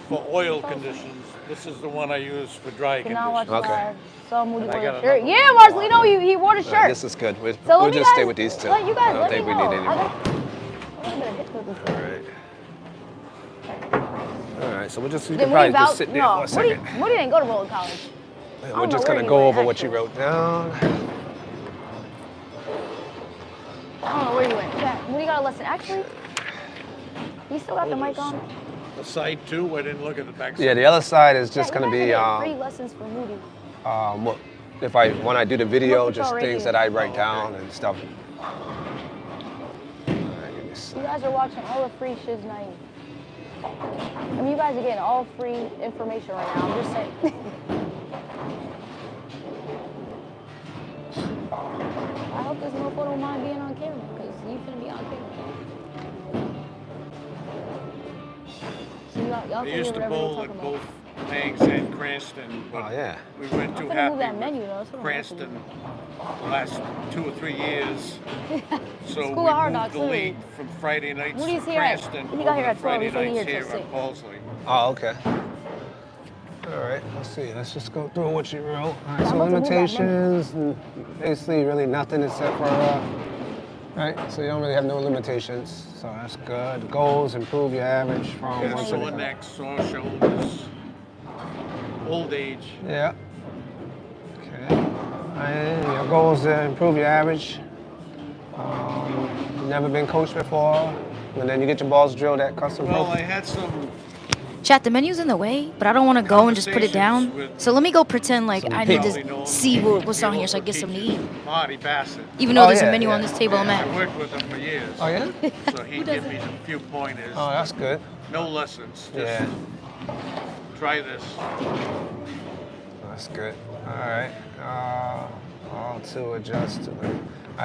for oil conditions. This is the one I use for dry Cannot watch conditions. Okay. live. So Moody And I wore got the shirt. another Yeah, Marcelino, he wore the shirt. This is good. We'll So let me just guys, stay with these two. Let you guys, I don't let think me we know. need any I more. got a little bit of hip All right. All right, so you Did can Moody probably vouch? just sit there No, for a second. Moody didn't go to bowling college. And don't we're know just where gonna he go went, over what you actually. wrote down. I don't know where he went. Yeah, Moody got a lesson. Actually, he still got the mic on. The side too, I didn't look at the back side. Yeah, the other side is Yeah, just you gonna guys be are getting free lessons for Moody. what if when I do the video, Look, just it's things already- that I write down and stuff. You guys are watching all the free shiz night. I mean, you guys are getting all free information right now. I'm just saying. I hope this mofo don't mind being on camera, because you finna be on camera. So y'all I can hear used to whatever they're bowl talking at about. both Banks and Cranston, but Oh yeah. we weren't I'm too finna happy move that with menu, though. That's what I'm Cranston the last 2 or 3 years. So School we of Hard moved Knocks, the literally. league from Friday nights Moody's in here at- Cranston he got over here to at 12. He Friday said he nights here here till at 6. Paulsley. Oh, okay. All right, let's see. Let's just go through what you wrote. All right, I'm so about to move that limitations, basically really nothing except for, right? So you don't really have no limitations, so that's good. Goals, improve your average from Yeah, 175. sore necks, sore shoulders, old age. Yeah. Okay. And your goal is to improve your average. Never been coached before, and then you get your balls drilled at custom Well, pro. I had some Chat, the menu's in the way, but I don't want to go and just put it down. Conversations with So let me go pretend like some I need probably to know him. see what's on He here so I also get something to eat. teaches Marty Bassett. Even though Oh, there's a yeah, menu on yeah. this table I'm I at. worked with him for years. Oh yeah? So he gave me a few pointers. Oh, that's good. No lessons. Just Yeah. try this. That's good. All right. All to adjust to the. All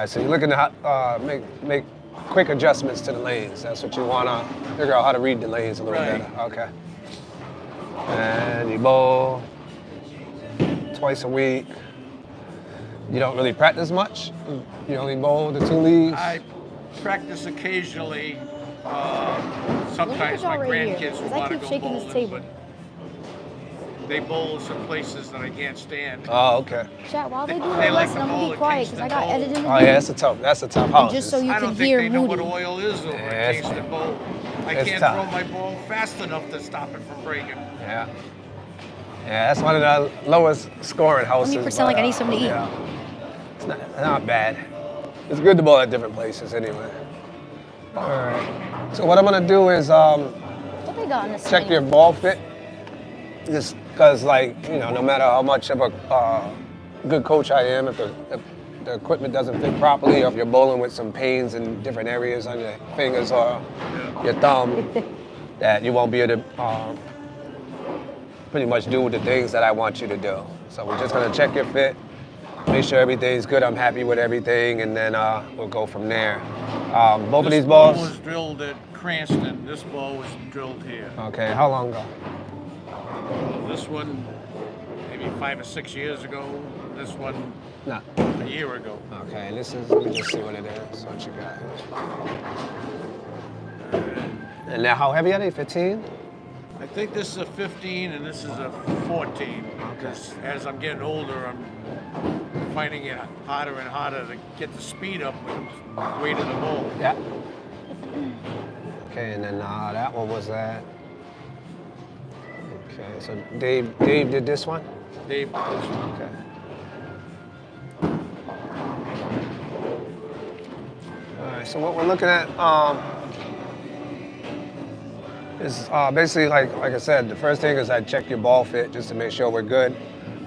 right, so you're looking to make quick adjustments to the lanes. That's what you want to figure out how to read the lanes a little Right. better. Okay. And you bowl twice a week. You don't really practice much. You only bowl the 2 leagues. I practice occasionally. Sometimes y'all my right here, grandkids 'cause will I want to keep go shaking this bowling, table. but they bowl some places that I can't stand. Oh, okay. Chat, while they do They their like lesson, to I'm gonna bowl be at quiet because I got Kingston editing to do. Oh yeah, that's a tough house. just so you I can don't think hear they know Moody. what oil is over Yeah, at it's- Kingston Bowl. I it's can't tough. throw my ball fast enough to stop it from breaking. Yeah. Yeah, that's one of the lowest scoring houses. pretend like I but, need something to eat. Yeah. It's not bad. It's good to bowl at different places anyway. All right. So what I'm gonna do is What they got in this check thing? your ball fit. Just because, like, no matter how much of a good coach I am, if the equipment doesn't fit properly, or if you're bowling with some pains in different areas on your fingers or your thumb, that you won't be able to pretty much do the things that I want you to do. So we're just gonna check your fit, make sure everything's good. I'm happy with everything, and then we'll go from there. Both of these ball balls. was drilled at Cranston. This ball was drilled here. Okay, how long ago? This one, maybe 5 or 6 years ago. This one, No. a year ago. Okay, this is, let me just see what it is, what you got. And now how heavy are they, 15? I think this is a 15 and this is a 14. Because as I'm getting older, I'm finding it harder and harder to get the speed up with the weight of the ball. Yeah. Okay, and then that one was that. Okay, so Dave did this one? Dave, Okay. All right, so what we're looking at is basically like I said, the first thing is I check your ball fit just to make sure we're good.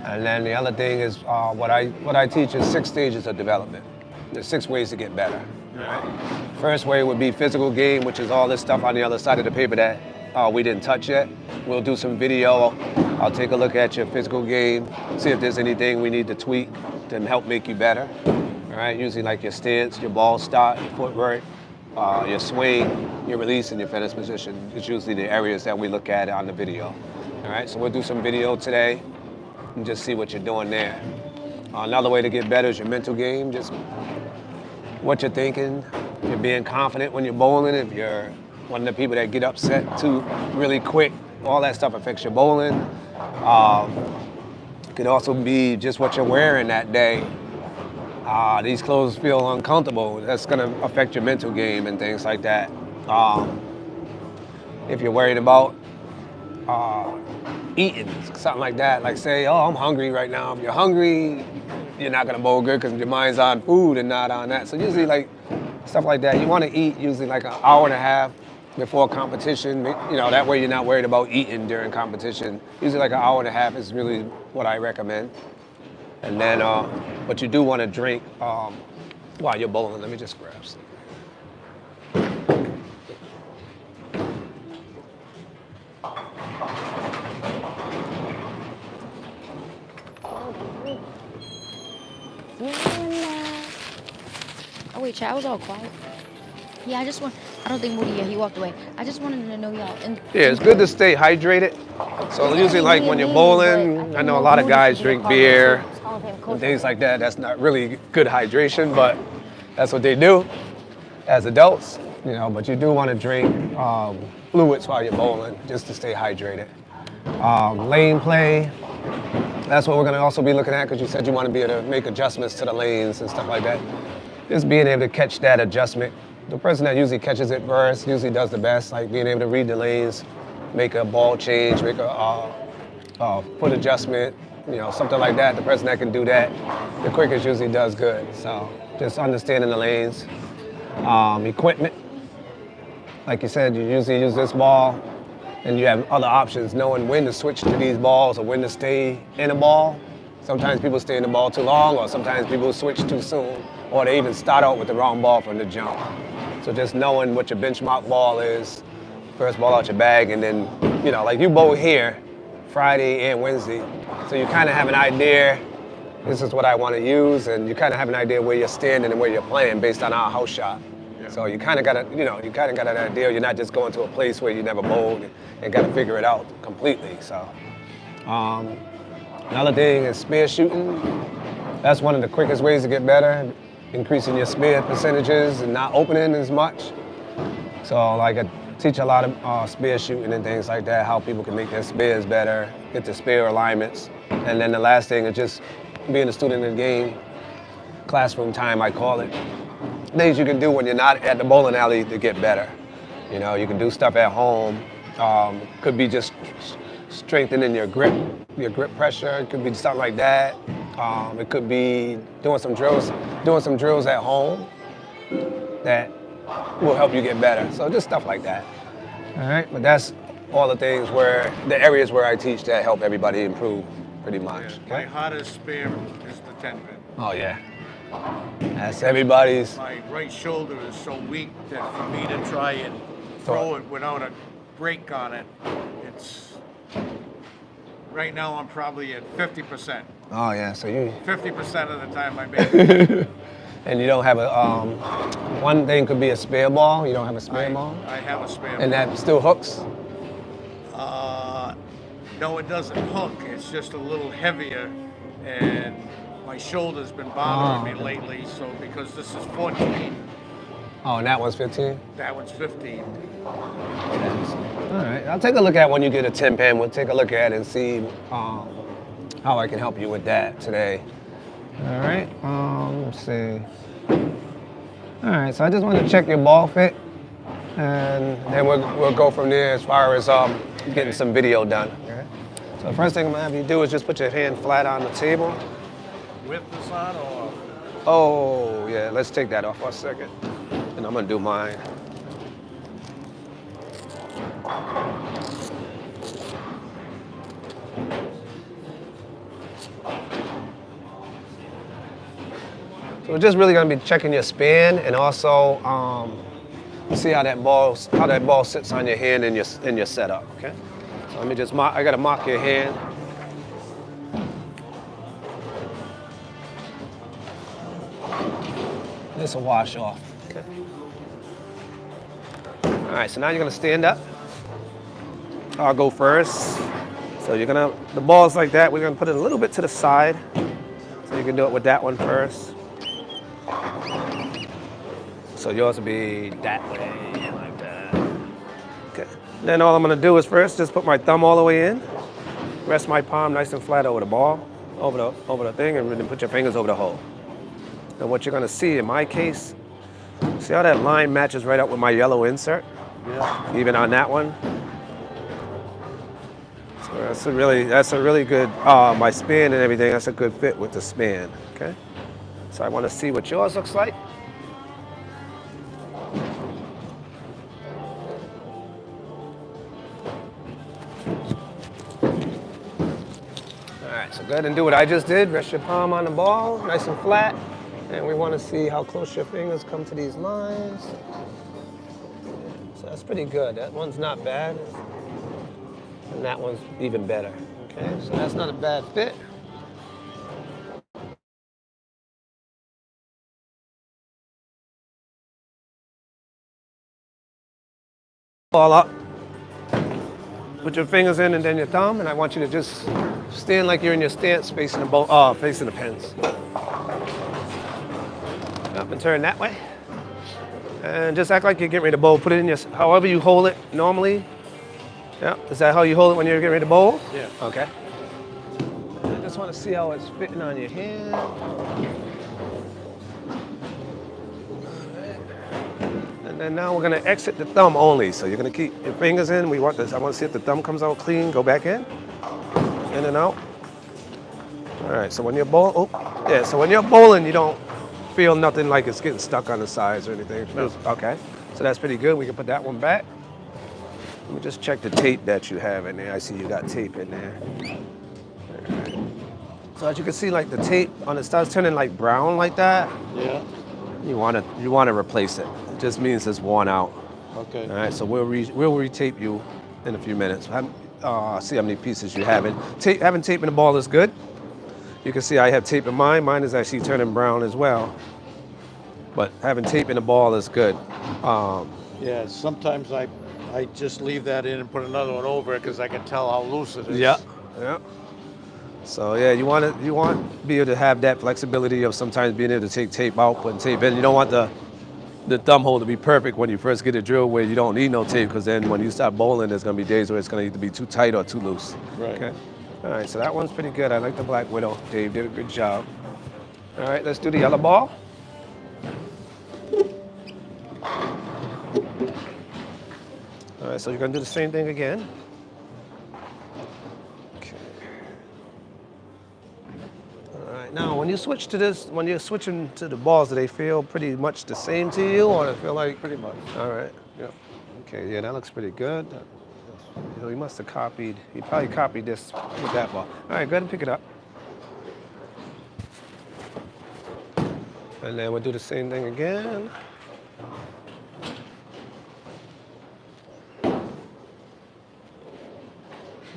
And then the other thing is what I teach is 6 stages of development. There's 6 ways to get better. Right? First way would be physical game, which is all this stuff on the other side of the paper that we didn't touch yet. We'll do some video. I'll take a look at your physical game, see if there's anything we need to tweak to help make you better. All right, usually like your stance, your ball start, your footwork, your swing, your release, and your finish position. It's usually the areas that we look at on the video. All right, so we'll do some video today and just see what you're doing there. Another way to get better is your mental game, just what you're thinking, if you're being confident when you're bowling, if you're one of the people that get upset too really quick, all that stuff affects your bowling. It could also be just what you're wearing that day. These clothes feel uncomfortable. That's gonna affect your mental game and things like that. If you're worried about eating, something like that. Like say, oh, I'm hungry right now. If you're hungry, you're not gonna bowl good because your mind's on food and not on that. So usually like stuff like that, you want to eat usually like an hour and a half before competition. You know, that way you're not worried about eating during competition. Usually like an hour and a half is really what I recommend. And then, but you do want to drink while you're bowling. Let me just grab some. Oh wait, Chad was all quiet. Yeah, I don't think Moody, he walked away. I just wanted to know y'all. Yeah, it's good to stay hydrated. So usually like when you're bowling, I know a lot of guys drink beer and things like that. That's not really good hydration, but that's what they do as adults, you know, but you do want to drink fluids while you're bowling just to stay hydrated. Lane play, that's what we're going to also be looking at because you said you want to be able to make adjustments to the lanes and stuff like that. Just being able to catch that adjustment. The person that usually catches it first usually does the best, like being able to read the lanes, make a ball change, make a foot adjustment, you know, something like that. The person that can do that, the quickest usually does good. So just understanding the lanes. Equipment, like you said, you usually use this ball and you have other options, knowing when to switch to these balls or when to stay in a ball. Sometimes people stay in the ball too long, or sometimes people switch too soon, or they even start out with the wrong ball from the jump. So just knowing what your benchmark ball is, first ball out your bag, and then, you know, like you bowl here Friday and Wednesday, so you kind of have an idea, this is what I want to use, and you kind of have an idea where you're standing and where you're playing based on our house shot. Yeah. So you kind of got to, you know, you kind of got an idea. You're not just going to a place where you never bowled and got to figure it out completely. So another thing is spear shooting. That's one of the quickest ways to get better, increasing your spear percentages and not opening as much. So like I teach a lot of spear shooting and things like that, how people can make their spears better, get the spear alignments. And then the last thing is just being a student in the game, classroom time I call it. Things you can do when you're not at the bowling alley to get better. You know, you can do stuff at home. Could be just strengthening your grip pressure. It could be something like that. It could be doing some drills at home that will help you get better. So just stuff like that. All right, but that's all the things the areas where I teach that help everybody improve pretty much. Yeah, my hottest spear is the 10 pin. Oh yeah. That's everybody's. My right shoulder is so weak that for me to try and throw it without a break on it, it's, right now I'm probably at 50%. Oh yeah, so you. 50% of the time I make it. And you don't have a, one thing could be a spare ball. You don't have a spare ball? I have a spare ball. And that still hooks? No, it doesn't hook. It's just a little heavier, and my shoulder's been bothering me lately, so because this is 14. Oh, and that one's 15? That one's 15. All right, I'll take a look at when you get a 10 pin. We'll take a look at it and see how I can help you with that today. All right, let's see. All right, so I just want to check your ball fit, and then we'll go from there as far as getting some video done. Okay. So the first thing I'm gonna have you do is just put your hand flat on the table. With this on or? Oh, yeah, let's take that off for a second. And I'm gonna do mine. So we're just really gonna be checking your spin and also see how that ball sits on your hand in your setup. Okay. So let me just I gotta mark your hand. This will wash off. Okay. All right. So now you're gonna stand up. I'll go first. So the ball's like that. We're gonna put it a little bit to the side. So you can do it with that one first. So yours will be that way, like that. Okay. Then all I'm gonna do is first just put my thumb all the way in, rest my palm nice and flat over the ball, over the thing, and then put your fingers over the hole. And what you're gonna see in my case, see how that line matches right up with my yellow insert? Yeah. Even on that one. That's a really good, my span and everything, that's a good fit with the span, okay? So I want to see what yours looks like. All right, so go ahead and do what I just did. Rest your palm on the ball, nice and flat. And we want to see how close your fingers come to these lines. So that's pretty good. That one's not bad. And that one's even better. Okay, so that's not a bad fit. Ball up. Put your fingers in and then your thumb, and I want you to just stand like you're in your stance facing the ball, facing the pins. Up and turn that way. And just act like you're getting ready to bowl. Put it in your, however you hold it normally. Yeah, is that how you hold it when you're getting ready to bowl? Yeah. Okay. I just want to see how it's fitting on your hand. And then now we're gonna exit the thumb only. So you're gonna keep your fingers in. We want this. I want to see if the thumb comes out clean. Go back in and out. All right. So when you're so when you're bowling, you don't feel nothing like it's getting stuck on the sides or anything. It feels, okay. So that's pretty good. We can put that one back. Let me just check the tape that you have in there. I see you got tape in there. So as you can see, like the tape on it starts turning like brown like that. Yeah. You want to replace it. It just means it's worn out. Okay. All right. So we'll retape you in a few minutes. See how many pieces you have. Having tape in the ball is good. You can see I have tape in mine. Mine is actually turning brown as well. But having tape in the ball is good. Yeah. Sometimes I just leave that in and put another one over it because I can tell how loose it is. Yeah. So yeah, you want to be able to have that flexibility of sometimes being able to take tape out, putting tape in. You don't want the thumb hole to be perfect when you first get a drill where you don't need no tape, because then when you start bowling, there's gonna be days where it's gonna either be too tight or too loose. Right. Okay. All right, so that one's pretty good. I like the Black Widow. Dave did a good job. All right, let's do the yellow ball. All right, so you're gonna do the same thing again. Okay. All right, now when you switch to this, when you're switching to the balls, do they feel pretty much the same to you, or do they feel like? Pretty much. All right. Yeah. Okay, yeah, that looks pretty good. You know, he must have copied, he probably copied this with that ball. All right, go ahead and pick it up. And then we'll do the same thing again.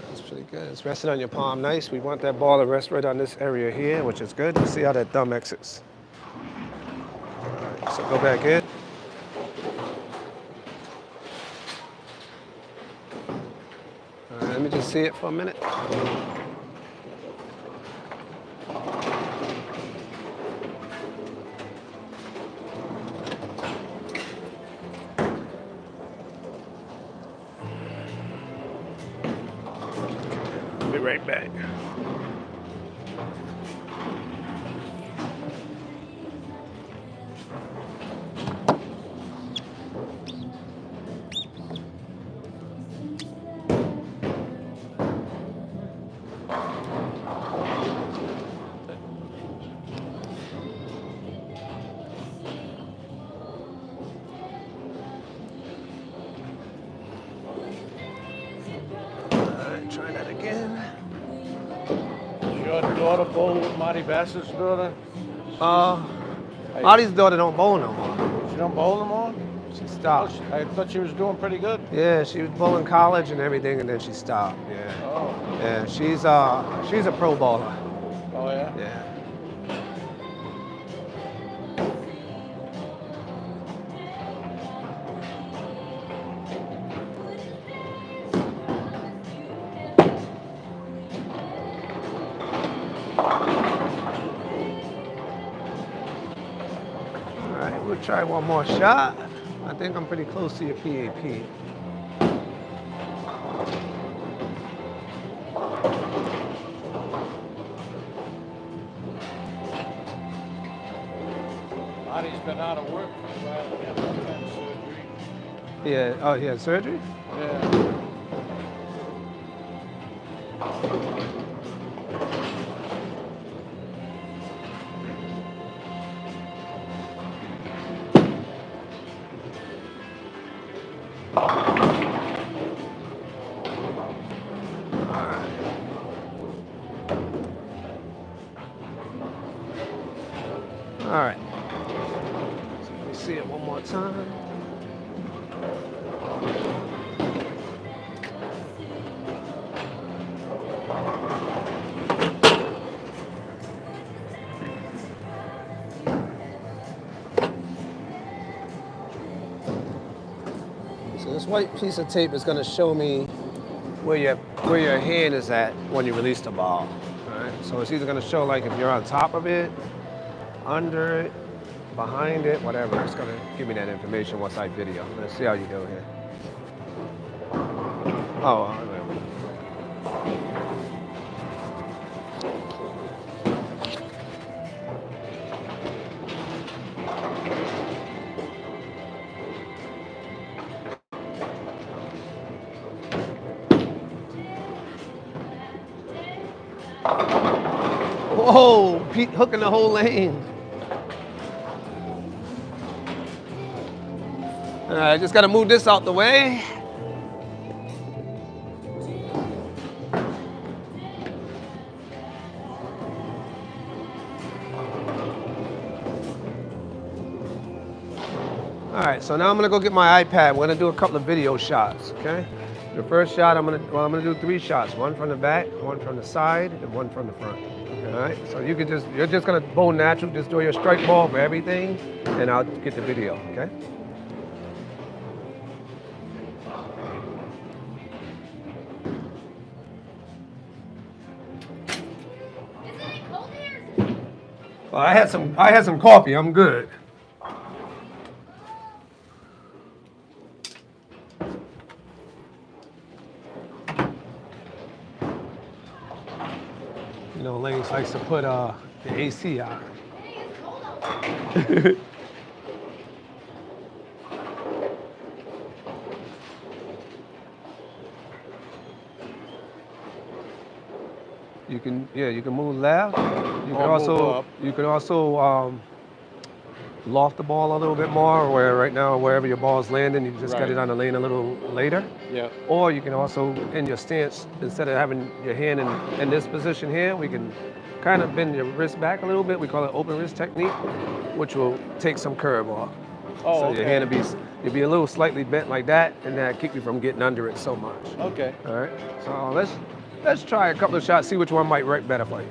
That's pretty good. It's resting on your palm nice. We want that ball to rest right on this area here, which is good. See how that thumb exits. All right, so go back in. All right, let me just see it for a minute. Be right back. Try that again. Is your daughter bowl with Marty Bassett's daughter? Marty's daughter don't bowl no more. She don't bowl no more? She stopped. I thought she was doing pretty good. Yeah, she was bowling college and everything, and then she stopped. Yeah. Oh. Yeah, she's a pro bowler. Oh yeah? Yeah. All right, we'll try one more shot. I think I'm pretty close to your PAP. Marty's been out of work for a while. He had left hand surgery. Yeah. Oh, he had surgery? Yeah. All right. So let me see it one more time. So this white piece of tape is going to show me where your hand is at when you release the ball. All right. So it's either going to show like if you're on top of it, under it, behind it, whatever. It's going to give me that information once I video. Let's see how you do here. Oh, whoa, Pete hooking the whole lane. All right, I just got to move this out the way. All right, so now I'm gonna go get my iPad. We're gonna do a couple of video shots, okay? The first shot, I'm gonna do 3 shots. One from the back, one from the side, and one from the front. All right, so you're just gonna bowl natural, just do your strike ball for everything, and I'll get the video, okay? Well, I had some coffee. I'm good. You know, Lane likes to put the AC on. You can move left. You can also loft the ball a little bit more, where right now, wherever your ball's landing, you just get it on the lane a little later. Yeah. Or you can also, in your stance, instead of having your hand in this position here, we can kind of bend your wrist back a little bit. We call it open wrist technique, which will take some curve off. Oh, so okay. your hand will be a little slightly bent like that, and that keep you from getting under it so much. Okay. All right. So let's try a couple of shots, see which one might work better for you.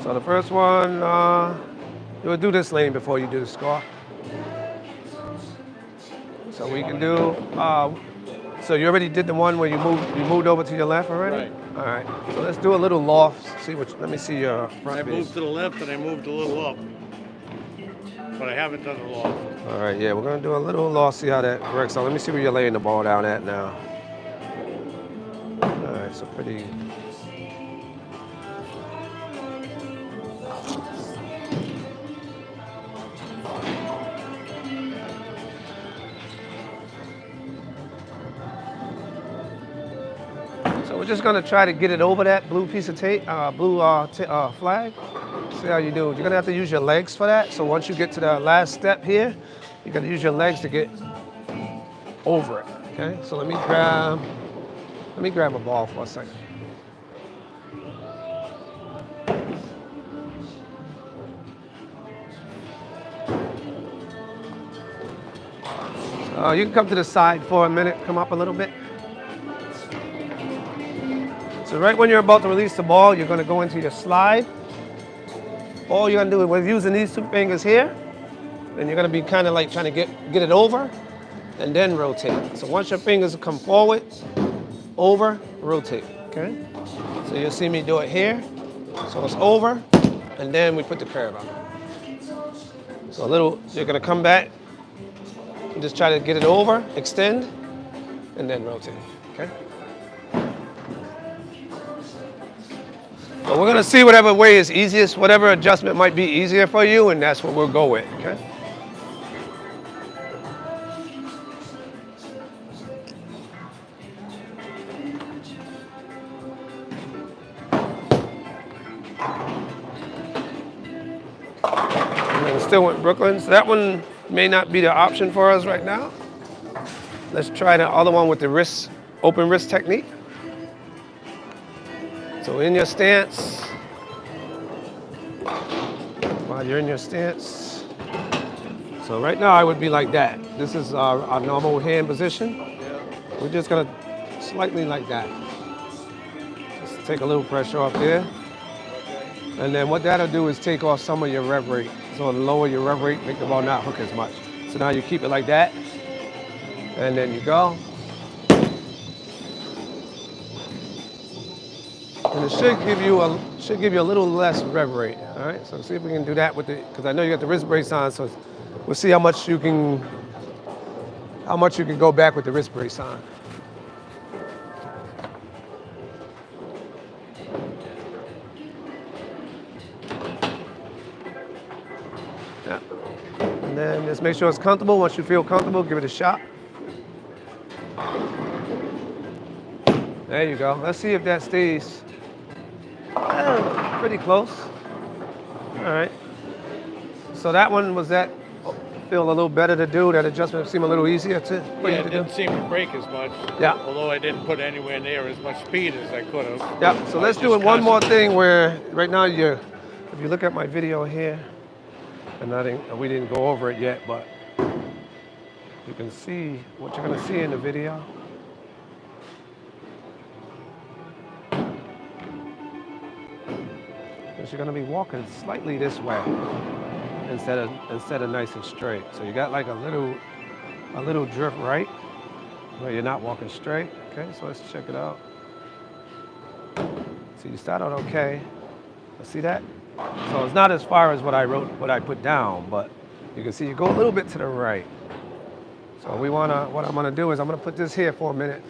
So the first one, you'll do this lane before you do the score. So we can do, so you already did the one where you moved over to your left already? Right. All right, so let's do a little loft, let me see your front I base. moved to the left and I moved a little up. But I haven't done the loft. All right, yeah, we're gonna do a little loft, see how that works. So let me see where you're laying the ball down at now. All right, so pretty. So we're just gonna try to get it over that blue piece of tape, flag. See how you do. You're gonna have to use your legs for that. So once you get to the last step here, you're gonna use your legs to get over it. Okay. So let me grab a ball for a second. You can come to the side for a minute. Come up a little bit. So right when you're about to release the ball, you're gonna go into your slide. All you're gonna do is, with using these 2 fingers here, then you're gonna be kind of like trying to get it over and then rotate. So once your fingers come forward, over, rotate, okay? So you'll see me do it here. So it's over, and then we put the curve on. So you're gonna come back and just try to get it over, extend, and then rotate, okay? So we're gonna see whatever way is easiest, whatever adjustment might be easier for you, and that's what we'll go with, okay? still with Brooklyn. So that one may not be the option for us right now. Let's try the other one with the wrist, open wrist technique. So in your stance, while you're in your stance. So right now I would be like that. This is our normal hand position. We're just gonna slightly like that. Just take a little pressure off there. And then what that'll do is take off some of your rev rate. So it'll lower your rev rate, make the ball not hook as much. So now you keep it like that. And then you go. And it should give you a little less rev rate. All right. So see if we can do that with the, because I know you got the wrist brace on. So we'll see how much you can go back with the wrist brace on. Yeah. And then just make sure it's comfortable. Once you feel comfortable, give it a shot. There you go. Let's see if that stays pretty close. All right. So that one, was that feel a little better to do? That adjustment seemed a little easier to for you Yeah, to it do? didn't seem to break as much. Yeah. Although I didn't put anywhere near as much speed as I could have. Yeah. So let's do it one more thing where right now if you look at my video here, and we didn't go over it yet, but you can see what you're gonna see in the video. You're going to be walking slightly this way instead of nice and straight. So you got like a little drift right where you're not walking straight. Okay, so let's check it out. So you start out okay. See that? So it's not as far as what I put down, but you can see you go a little bit to the right. So what I'm gonna do is I'm gonna put this here for a minute.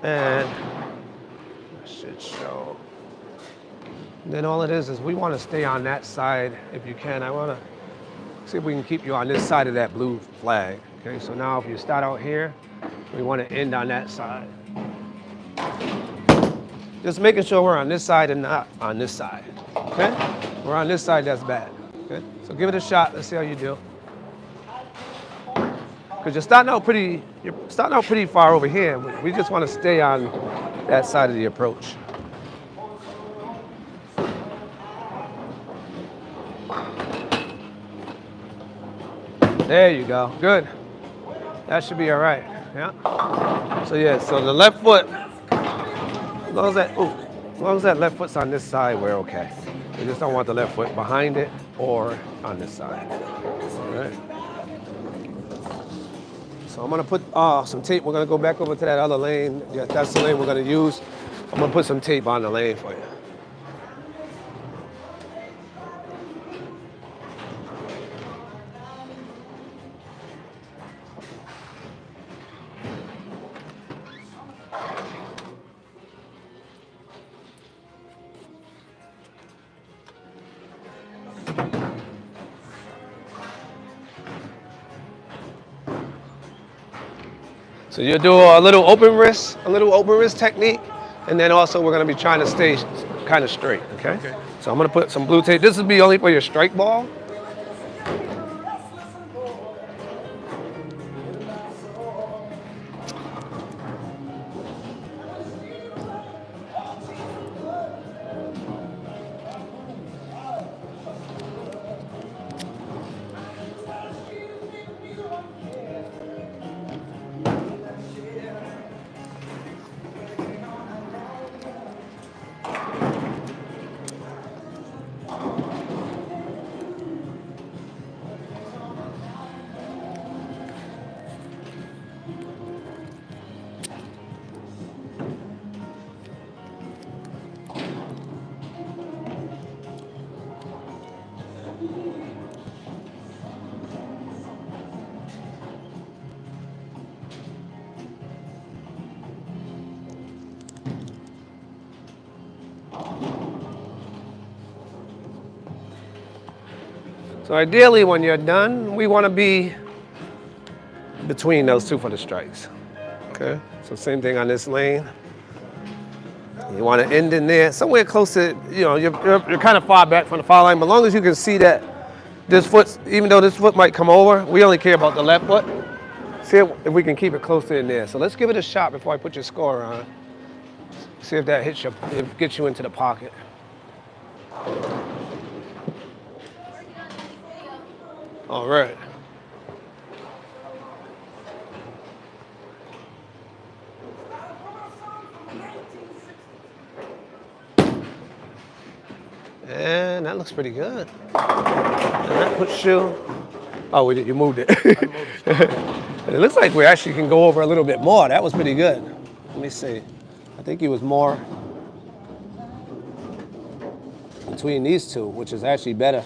And I should show. And then all it is we want to stay on that side if you can. I want to see if we can keep you on this side of that blue flag. Okay, so now if you start out here, we want to end on that side. Just making sure we're on this side and not on this side. Okay? We're on this side, that's bad. Okay? So give it a shot. Let's see how you do. Because you're starting out pretty far over here. We just want to stay on that side of the approach. There you go. Good. That should be all right. Yeah. So yeah. So the left foot, as long as that left foot's on this side, we're okay. We just don't want the left foot behind it or on this side. All right. So I'm gonna put some tape. We're gonna go back over to that other lane. Yeah, that's the lane we're gonna use. I'm gonna put some tape on the lane for you. So you'll do a little open wrist technique, and then also we're gonna be trying to stay kind of straight, okay? So I'm gonna put some blue tape. This will be only for your strike ball. So ideally, when you're done, we want to be between those two for the strikes. Okay. So same thing on this lane. You want to end in there, somewhere close to, you know, you're kind of far back from the foul line, but as long as you can see that this foot, even though this foot might come over, we only care about the left foot. See if we can keep it closer in there. So let's give it a shot before I put your score on. See if that hits you, if gets you into the pocket. All right. And that looks pretty good. And that puts you, oh, you moved it. It looks like we actually can go over a little bit more. That was pretty good. Let me see. I think he was more between these two, which is actually better.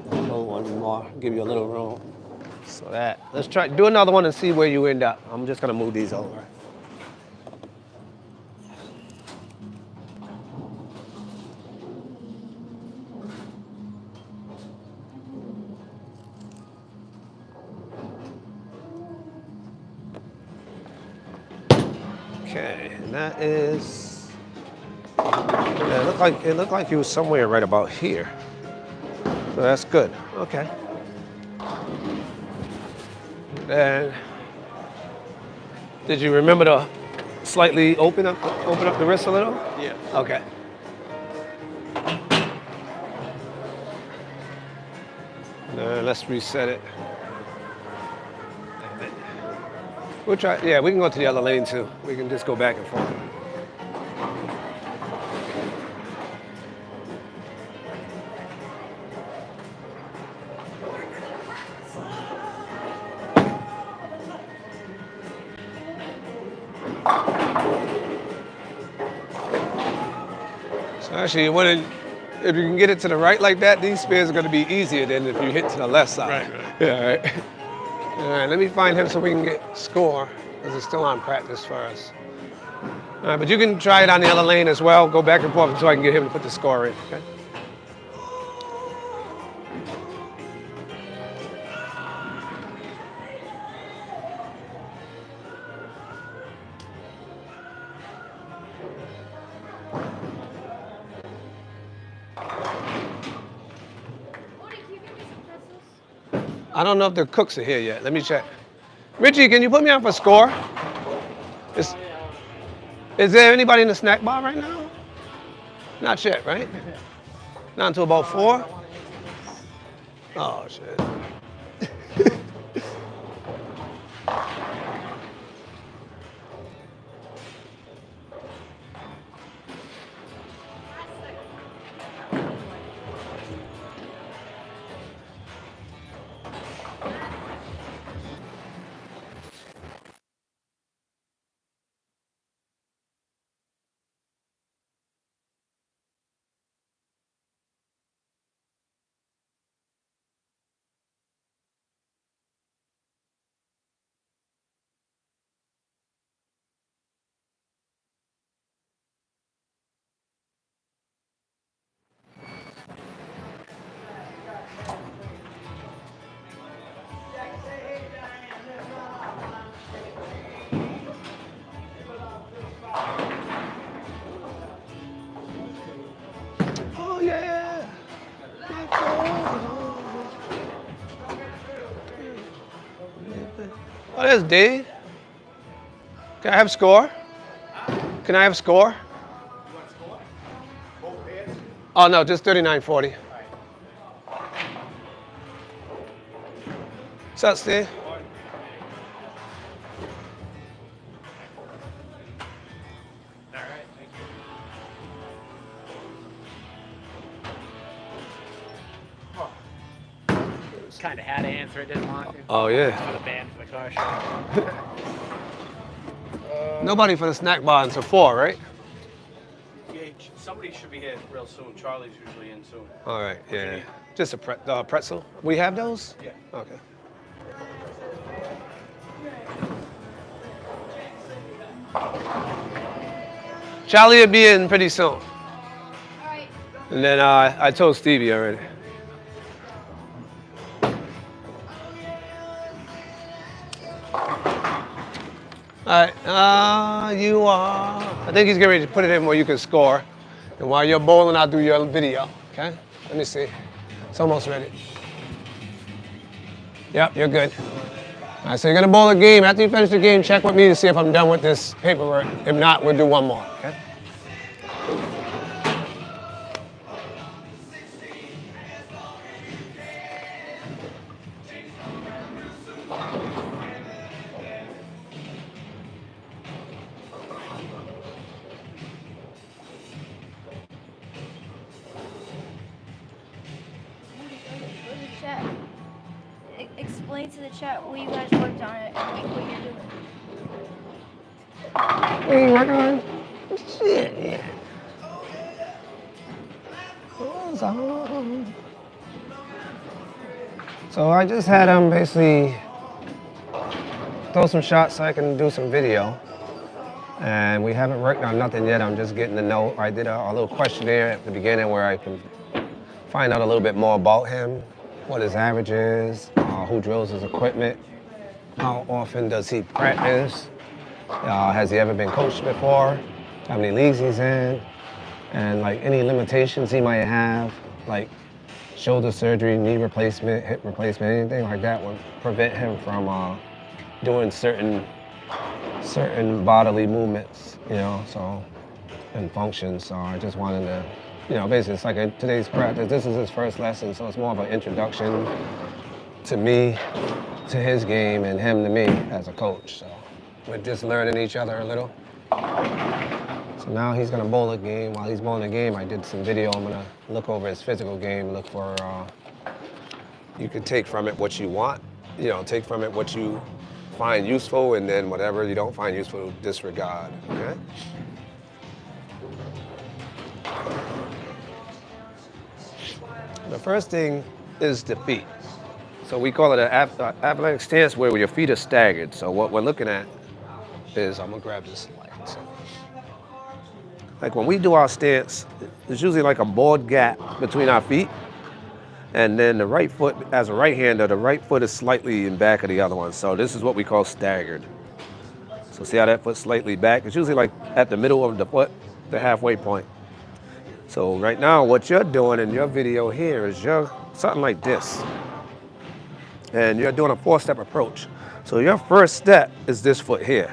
Go one more, give you a little room. So that, let's try, do another one and see where you end up. I'm just gonna move these over. Okay, and that is, yeah, it looked like he was somewhere right about here. So that's good. Okay. And did you remember to slightly open up the wrist a little? Yeah. Okay. Now let's reset it. We'll try, yeah, we can go to the other lane too. We can just go back and forth. So actually, if you can get it to the right like that, these spears are going to be easier than if you hit to the left side. Right. Yeah, right. All right, let me find him so we can get score, because it's still on practice for us. All right, but you can try it on the other lane as well. Go back and forth so I can get him to put the score in, okay? I don't know if the cooks are here yet. Let me check. Richie, can you put me on for score? Is there anybody in the snack bar right now? Not yet, right? Not until about 4? Oh, shit. Oh, yeah. Oh, there's Dave. Can I have score? Can I have score? Oh, no, just 39.40. What's up, Steve? Kind of had to answer it, didn't want to. Oh, yeah. For the band for the car show. Nobody for the snack bar until 4, right? Yeah, somebody should be here real soon. Charlie's usually in soon. All right, yeah. Just a pretzel. We have those? Yeah. Okay. Charlie will be in pretty soon. All right. And then I told Stevie already. All right, you are. I think he's getting ready to put it in where you can score. And while you're bowling, I'll do your video, okay? Let me see. It's almost ready. Yep, you're good. All right, so you're gonna bowl a game. After you finish the game, check with me to see if I'm done with this paperwork. If not, we'll do one more, okay? Chat. Explain to the chat what you guys worked on it and what you're doing. What are you working on? Shit, yeah. So I just had him basically throw some shots so I can do some video. And we haven't worked on nothing yet. I'm just getting to know. I did a little questionnaire at the beginning where I can find out a little bit more about him, what his average is, who drills his equipment, how often does he practice, has he ever been coached before, how many leagues he's in, and like any limitations he might have, like shoulder surgery, knee replacement, hip replacement, anything like that would prevent him from doing certain bodily movements, you know, so, and functions. So I just wanted to, you know, basically it's like today's practice. This is his first lesson, so it's more of an introduction to me, to his game, and him to me as a coach. So we're just learning each other a little. So now he's gonna bowl a game. While he's bowling a game, I did some video. I'm gonna look over his physical game, look for, you can take from it what you want, you know, take from it what you find useful, and then whatever you don't find useful, disregard, okay? The first thing is the feet. So we call it an athletic stance where your feet are staggered. So what we're looking at is, I'm gonna grab this light. Like when we do our stance, there's usually like a broad gap between our feet. And then the right foot, as a right-hander, the right foot is slightly in back of the other one. So this is what we call staggered. So see how that foot's slightly back? It's usually like at the middle of the foot, the halfway point. So right now, what you're doing in your video here is you're something like this. And you're doing a 4-step approach. So your first step is this foot here.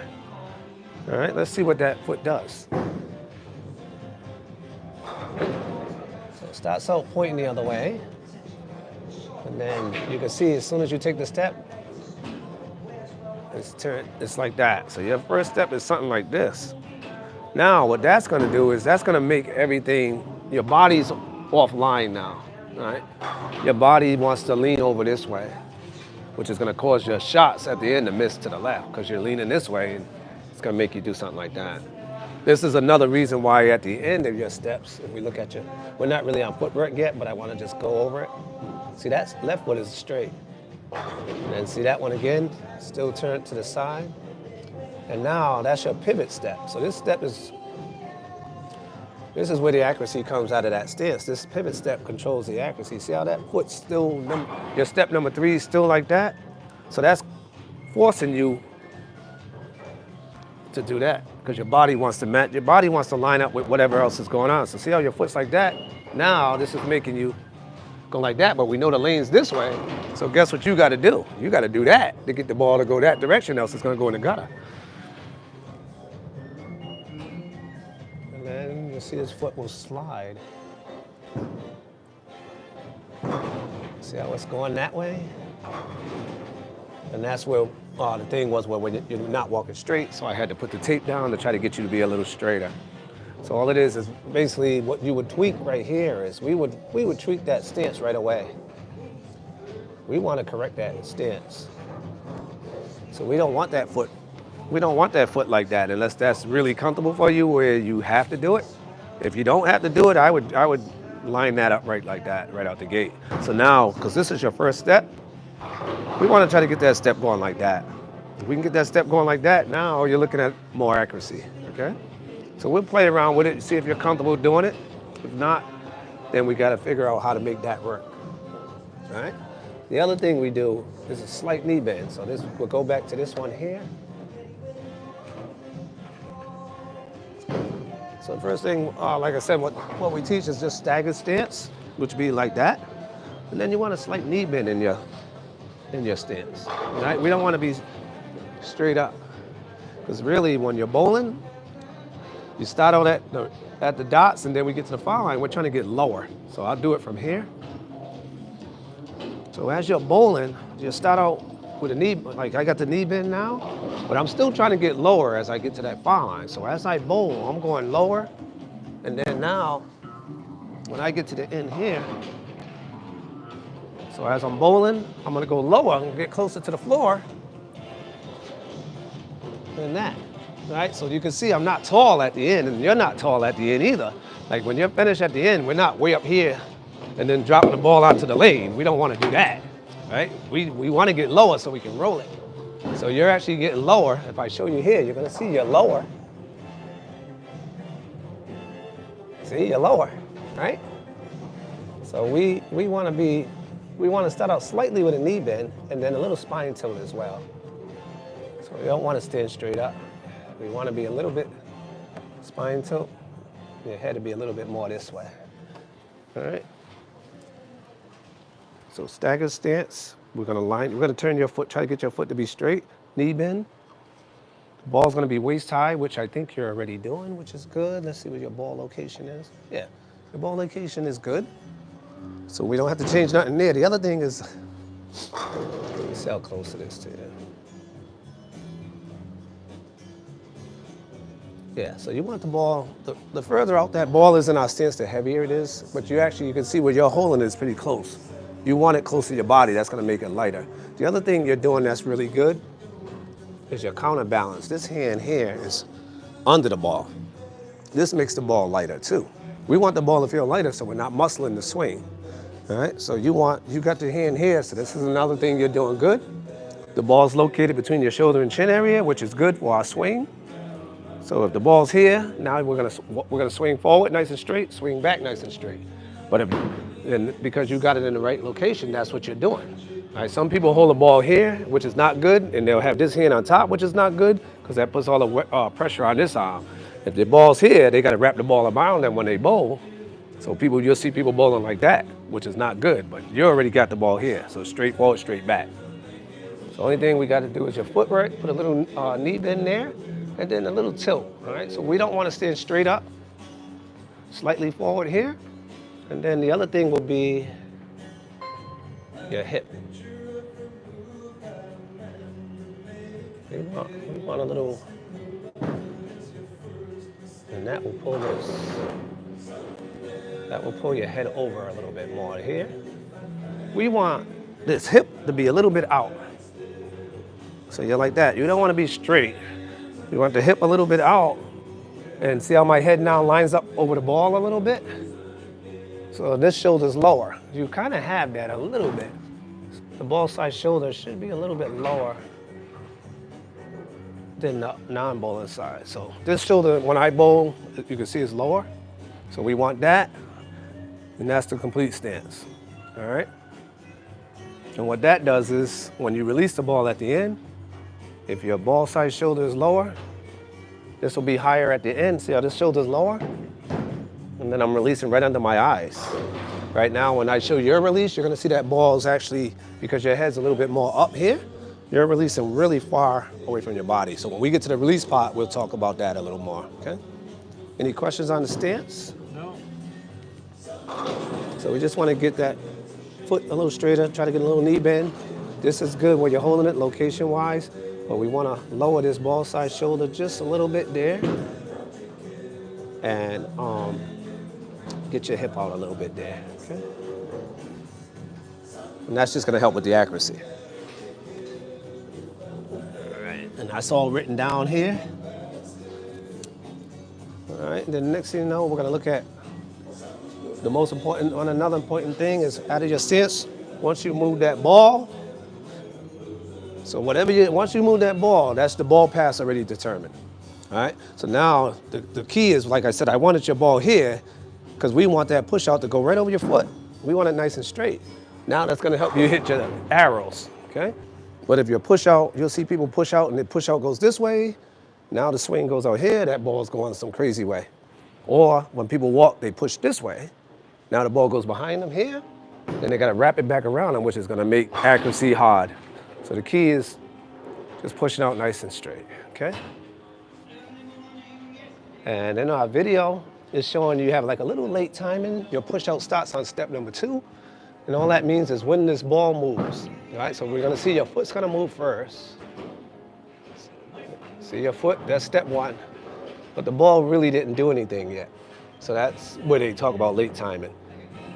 All right, let's see what that foot does. So it starts out pointing the other way. And then you can see as soon as you take the step, it's like that. So your first step is something like this. Now what that's gonna do is that's gonna make everything, your body's offline now, right? Your body wants to lean over this way, which is gonna cause your shots at the end to miss to the left because you're leaning this way, and it's gonna make you do something like that. This is another reason why at the end of your steps, if we look at we're not really on footwork yet, but I wanna just go over it. See, that left foot is straight. And then see that one again, still turned to the side. And now that's your pivot step. So this is where the accuracy comes out of that stance. This pivot step controls the accuracy. See how that foot's still, your step number 3 is still like that? So that's forcing you to do that because your body wants to match, your body wants to line up with whatever else is going on. So see how your foot's like that? Now this is making you go like that, but we know the lane's this way. So guess what you gotta do? You gotta do that to get the ball to go that direction, else it's gonna go in the gutter. And then you'll see his foot will slide. See how it's going that way? And that's where the thing was where you're not walking straight, so I had to put the tape down to try to get you to be a little straighter. So all it is basically what you would tweak right here is we would tweak that stance right away. We want to correct that stance. So we don't want that foot like that unless that's really comfortable for you where you have to do it. If you don't have to do it, I would line that up right like that, right out the gate. So now, because this is your first step, we want to try to get that step going like that. If we can get that step going like that, now you're looking at more accuracy, okay? So we'll play around with it, see if you're comfortable doing it. If not, then we gotta figure out how to make that work, all right? The other thing we do is a slight knee bend. So we'll go back to this one here. So the first thing, like I said, what we teach is just staggered stance, which would be like that. And then you want a slight knee bend in your stance. Right? We don't want to be straight up. Because really, when you're bowling, you start out at the dots, and then we get to the foul line. We're trying to get lower. So I'll do it from here. So as you're bowling, you start out with a knee, like I got the knee bend now, but I'm still trying to get lower as I get to that foul line. So as I bowl, I'm going lower, and then now, when I get to the end here, so as I'm bowling, I'm gonna go lower and get closer to the floor than that, right? So you can see I'm not tall at the end, and you're not tall at the end either. Like when you're finished at the end, we're not way up here and then dropping the ball out to the lane. We don't want to do that, right? We want to get lower so we can roll it. So you're actually getting lower. If I show you here, you're going to see you're lower. See, you're lower, right? So we want to start out slightly with a knee bend and then a little spine tilt as well. So we don't want to stand straight up. We want to be a little bit spine tilt. Your head to be a little bit more this way. All right. So staggered stance. We're gonna turn your foot, try to get your foot to be straight. Knee bend. The ball's gonna be waist high, which I think you're already doing, which is good. Let's see what your ball location is. Yeah, your ball location is good. So we don't have to change nothing there. The other thing is, let me see how close it is to you. Yeah, so you want the ball, the further out that ball is in our stance, the heavier it is, but you can see where you're holding is pretty close. You want it close to your body, that's gonna make it lighter. The other thing you're doing that's really good is your counterbalance. This hand here is under the ball. This makes the ball lighter too. We want the ball to feel lighter so we're not muscling the swing. All right, so you got the hand here, so this is another thing you're doing good. The ball's located between your shoulder and chin area, which is good for our swing. So if the ball's here, now we're gonna swing forward nice and straight, swing back nice and straight. But because you got it in the right location, that's what you're doing. All right, some people hold the ball here, which is not good, and they'll have this hand on top, which is not good, because that puts all the pressure on this arm. If the ball's here, they gotta wrap the ball around them when they bowl. So you'll see people bowling like that, which is not good, but you already got the ball here, so straight forward, straight back. So the only thing we gotta do is your foot right, put a little knee bend there, and then a little tilt, all right? So we don't want to stand straight up, slightly forward here. And then the other thing will be your hip. We want a little, and that will pull your head over a little bit more here. We want this hip to be a little bit out. So you're like that. You don't want to be straight. You want the hip a little bit out, and see how my head now lines up over the ball a little bit? So this shoulder's lower. You kind of have that a little bit. The ball side shoulder should be a little bit lower than the non-bowling side. So this shoulder, when I bowl, you can see is lower. So we want that, and that's the complete stance, all right? And what that does is, when you release the ball at the end, if your ball side shoulder is lower, this will be higher at the end. See how this shoulder's lower? And then I'm releasing right under my eyes. Right now, when I show your release, you're gonna see that ball is actually, because your head's a little bit more up here, you're releasing really far away from your body. So when we get to the release part, we'll talk about that a little more, okay? Any questions on the stance? No. So we just wanna get that foot a little straighter, try to get a little knee bend. This is good when you're holding it location-wise. But we want to lower this ball side shoulder just a little bit there, and get your hip out a little bit there, okay? And that's just going to help with the accuracy. All right, and that's all written down here. All right, and then the next thing you know, we're going to look at the most important, another important thing is out of your stance, once you move that ball. So once you move that ball, that's the ball pass already determined, all right? So now the key is, like I said, I wanted your ball here because we want that push out to go right over your foot. We want it nice and straight. Now that's gonna help you hit your arrows, okay? But if you push out, you'll see people push out and the push out goes this way. Now the swing goes out here, that ball's going some crazy way. Or when people walk, they push this way. Now the ball goes behind them here, then they got to wrap it back around them, which is going to make accuracy hard. So the key is just pushing out nice and straight, okay? And then our video is showing you have like a little late timing. Your push out starts on step number 2. And all that means is when this ball moves, all right? So we're gonna see your foot's gonna move first. See your foot, that's step 1. But the ball really didn't do anything yet. So that's where they talk about late timing.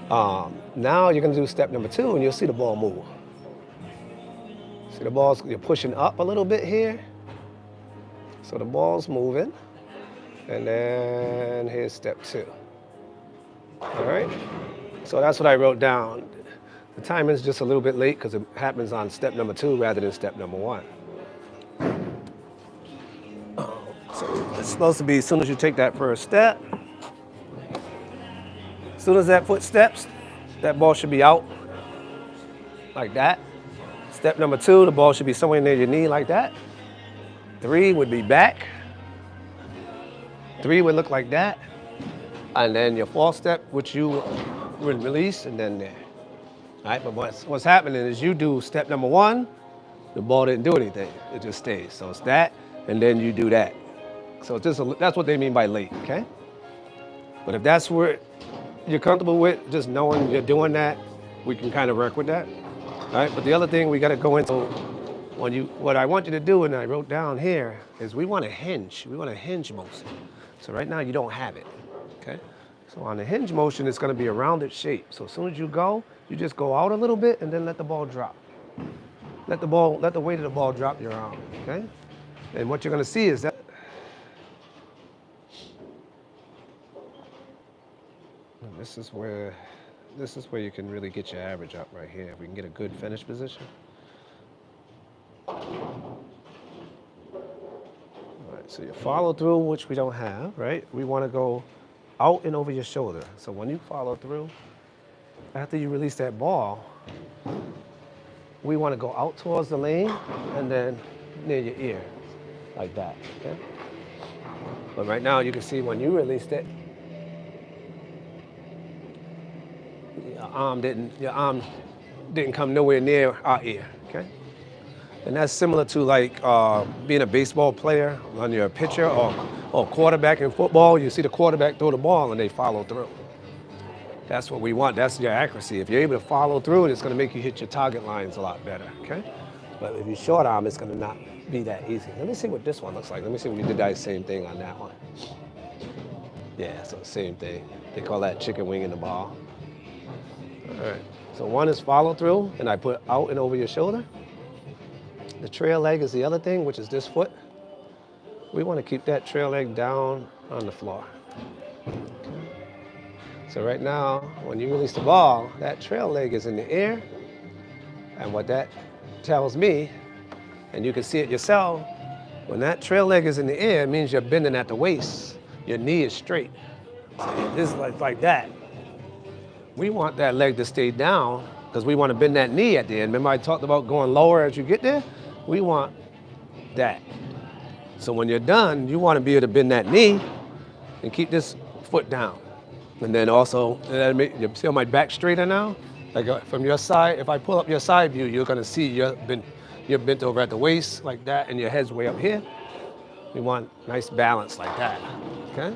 Now you're gonna do step number 2 and you'll see the ball move. See the ball's, you're pushing up a little bit here. So the ball's moving. And then here's step 2. All right? So that's what I wrote down. The timing's just a little bit late because it happens on step number 2 rather than step number 1. So it's supposed to be as soon as you take that first step. As soon as that foot steps, that ball should be out like that. Step number 2, the ball should be somewhere near your knee like that. 3 would be back. 3 would look like that. And then your 4th step, which you would release, and then there. All right, but what's happening is you do step number 1, the ball didn't do anything. It just stays. So it's that, and then you do that. So it's just that's what they mean by late, okay? But if that's where you're comfortable with, just knowing you're doing that, we can kind of work with that. All right, but the other thing we got to go into, what I want you to do, and I wrote down here, is we want to hinge. We want to hinge motion. So right now you don't have it, okay? So on the hinge motion, it's going to be a rounded shape. So as soon as you go, you just go out a little bit and then let the ball drop. Let the weight of the ball drop your arm, okay? And what you're going to see is that. And this is where you can really get your average up right here. We can get a good finish position. So you follow through, which we don't have, right? We want to go out and over your shoulder. So when you follow through, after you release that ball, we want to go out towards the lane and then near your ear, like that, okay? But right now you can see when you released it, your arm didn't come nowhere near our ear, okay? And that's similar to like being a baseball player when you're a pitcher or quarterback in football. You see the quarterback throw the ball and they follow through. That's what we want. That's your accuracy. If you're able to follow through, it's going to make you hit your target lines a lot better, okay? But if you short arm, it's going to not be that easy. Let me see what this one looks like. Let me see if we did that same thing on that one. Yeah, so same thing. They call that chicken wing in the ball. All right. So one is follow through, and I put out and over your shoulder. The trail leg is the other thing, which is this foot. We want to keep that trail leg down on the floor. So right now, when you release the ball, that trail leg is in the air. And what that tells me, and you can see it yourself, when that trail leg is in the air, it means you're bending at the waist. Your knee is straight. So this is like that. We want that leg to stay down because we want to bend that knee at the end. Remember I talked about going lower as you get there? We want that. So when you're done, you want to be able to bend that knee and keep this foot down. And then also, you see how my back straighter now? Like from your side, if I pull up your side view, you're gonna see you're bent over at the waist like that and your head's way up here. We want nice balance like that, okay?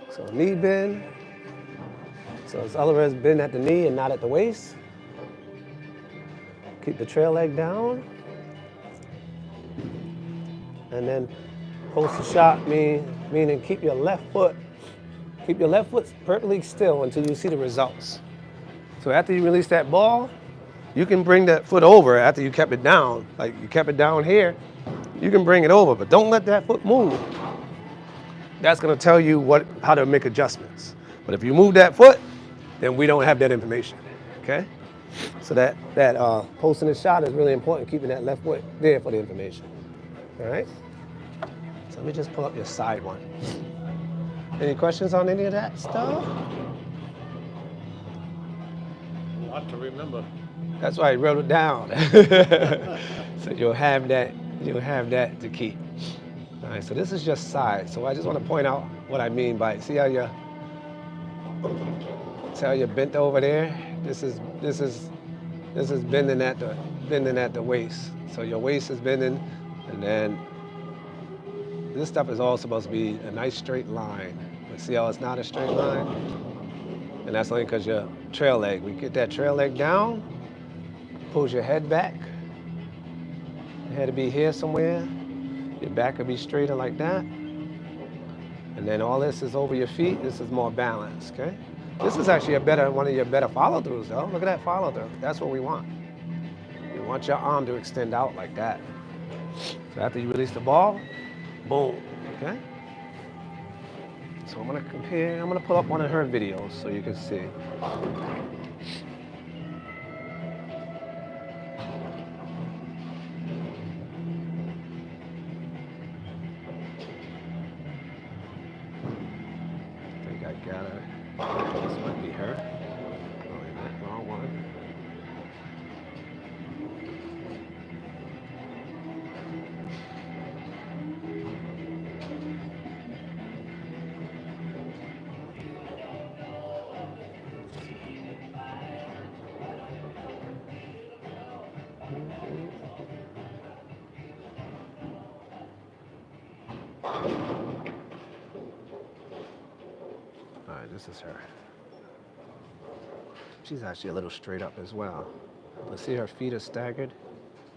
So knee bend. So it's otherwise bend at the knee and not at the waist. Keep the trail leg down. And then post the shot, meaning keep your left foot perfectly still until you see the results. So after you release that ball, you can bring that foot over after you kept it down. Like you kept it down here, you can bring it over, but don't let that foot move. That's gonna tell you how to make adjustments. But if you move that foot, then we don't have that information, okay? So that posting the shot is really important, keeping that left foot there for the information, all right? So let me just pull up your side one. Any questions on any of that stuff? A lot to remember. That's why I wrote it down. So you'll have that to keep, all All right, so this is just side. So I just want to point out what I mean by it. See how you're bent over there? This is bending at the waist. So your waist is bending, and then this stuff is all supposed to be a nice straight line. But see how it's not a straight line? And that's only because your trail leg. We get that trail leg down, pulls your head back. Your head to be here somewhere. Your back will be straighter like that. And then all this is over your feet. This is more balanced, okay? This is actually one of your better follow-throughs, though. Look at that follow-through. That's what we want. You want your arm to extend out like that. So after you release the ball, boom, okay? So I'm gonna pull up one of her videos so you can see. I think I got her. This might be her. Oh, wait a minute, wrong one. All right, this is her. She's actually a little straight up as well. But see her feet are staggered?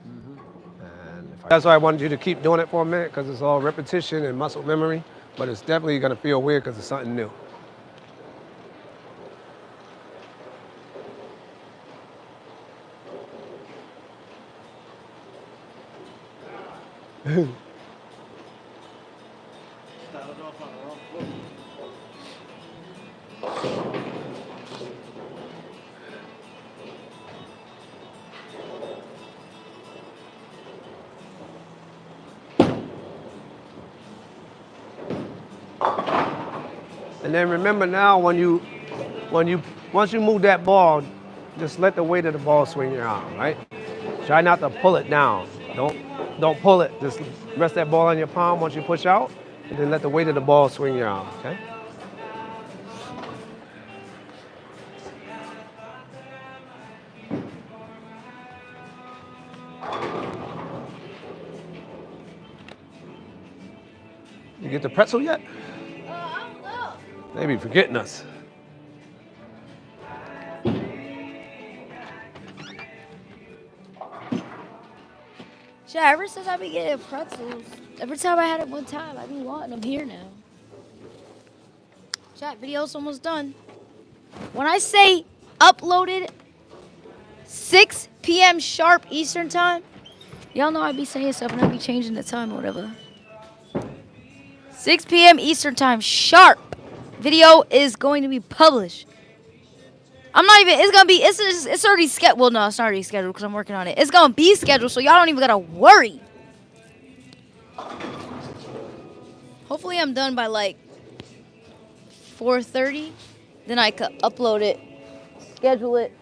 And that's why I wanted you to keep doing it for a minute, because it's all repetition and muscle memory, but it's definitely gonna feel weird because it's something new. And then remember now, once you move that ball, just let the weight of the ball swing your arm, right? Try not to pull it down. Don't pull it. Just rest that ball on your palm once you push out, and then let the weight of the ball swing your arm, okay? You get the pretzel yet? I don't know. They be forgetting us. Shit, ever since I be getting pretzels, every time I had it one time, I be wanting them here now. Chat, video's almost done. When I say uploaded 6 p.m. sharp Eastern time, y'all know I be saying stuff and I be changing the time or whatever. 6 p.m. Eastern time sharp. Video is going to be published. I'm not even, it's already scheduled. Well, no, it's not already scheduled because I'm working on it. It's going to be scheduled, so y'all don't even got to worry. Hopefully I'm done by like 4:30. Then I could upload it, schedule it,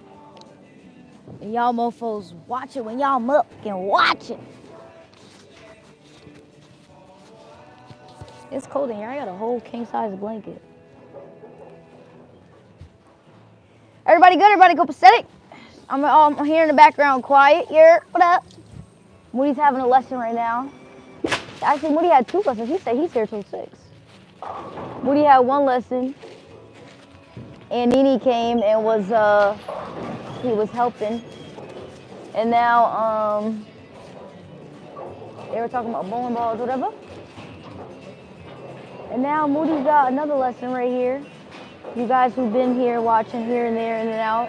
and y'all mofos watch it when y'all can watch it. It's cold in here. I got a whole king-size blanket. Everybody good? Everybody copacetic? I'm here in the background quiet. What up? Moody's having a lesson right now. Actually, Moody had 2 lessons. He said he's here till 6. Moody had 1 lesson. And Nene came and he was helping. And now, they were talking about bowling balls, whatever. And now Moody's got another lesson right here. You guys who've been here watching here and there, in and out.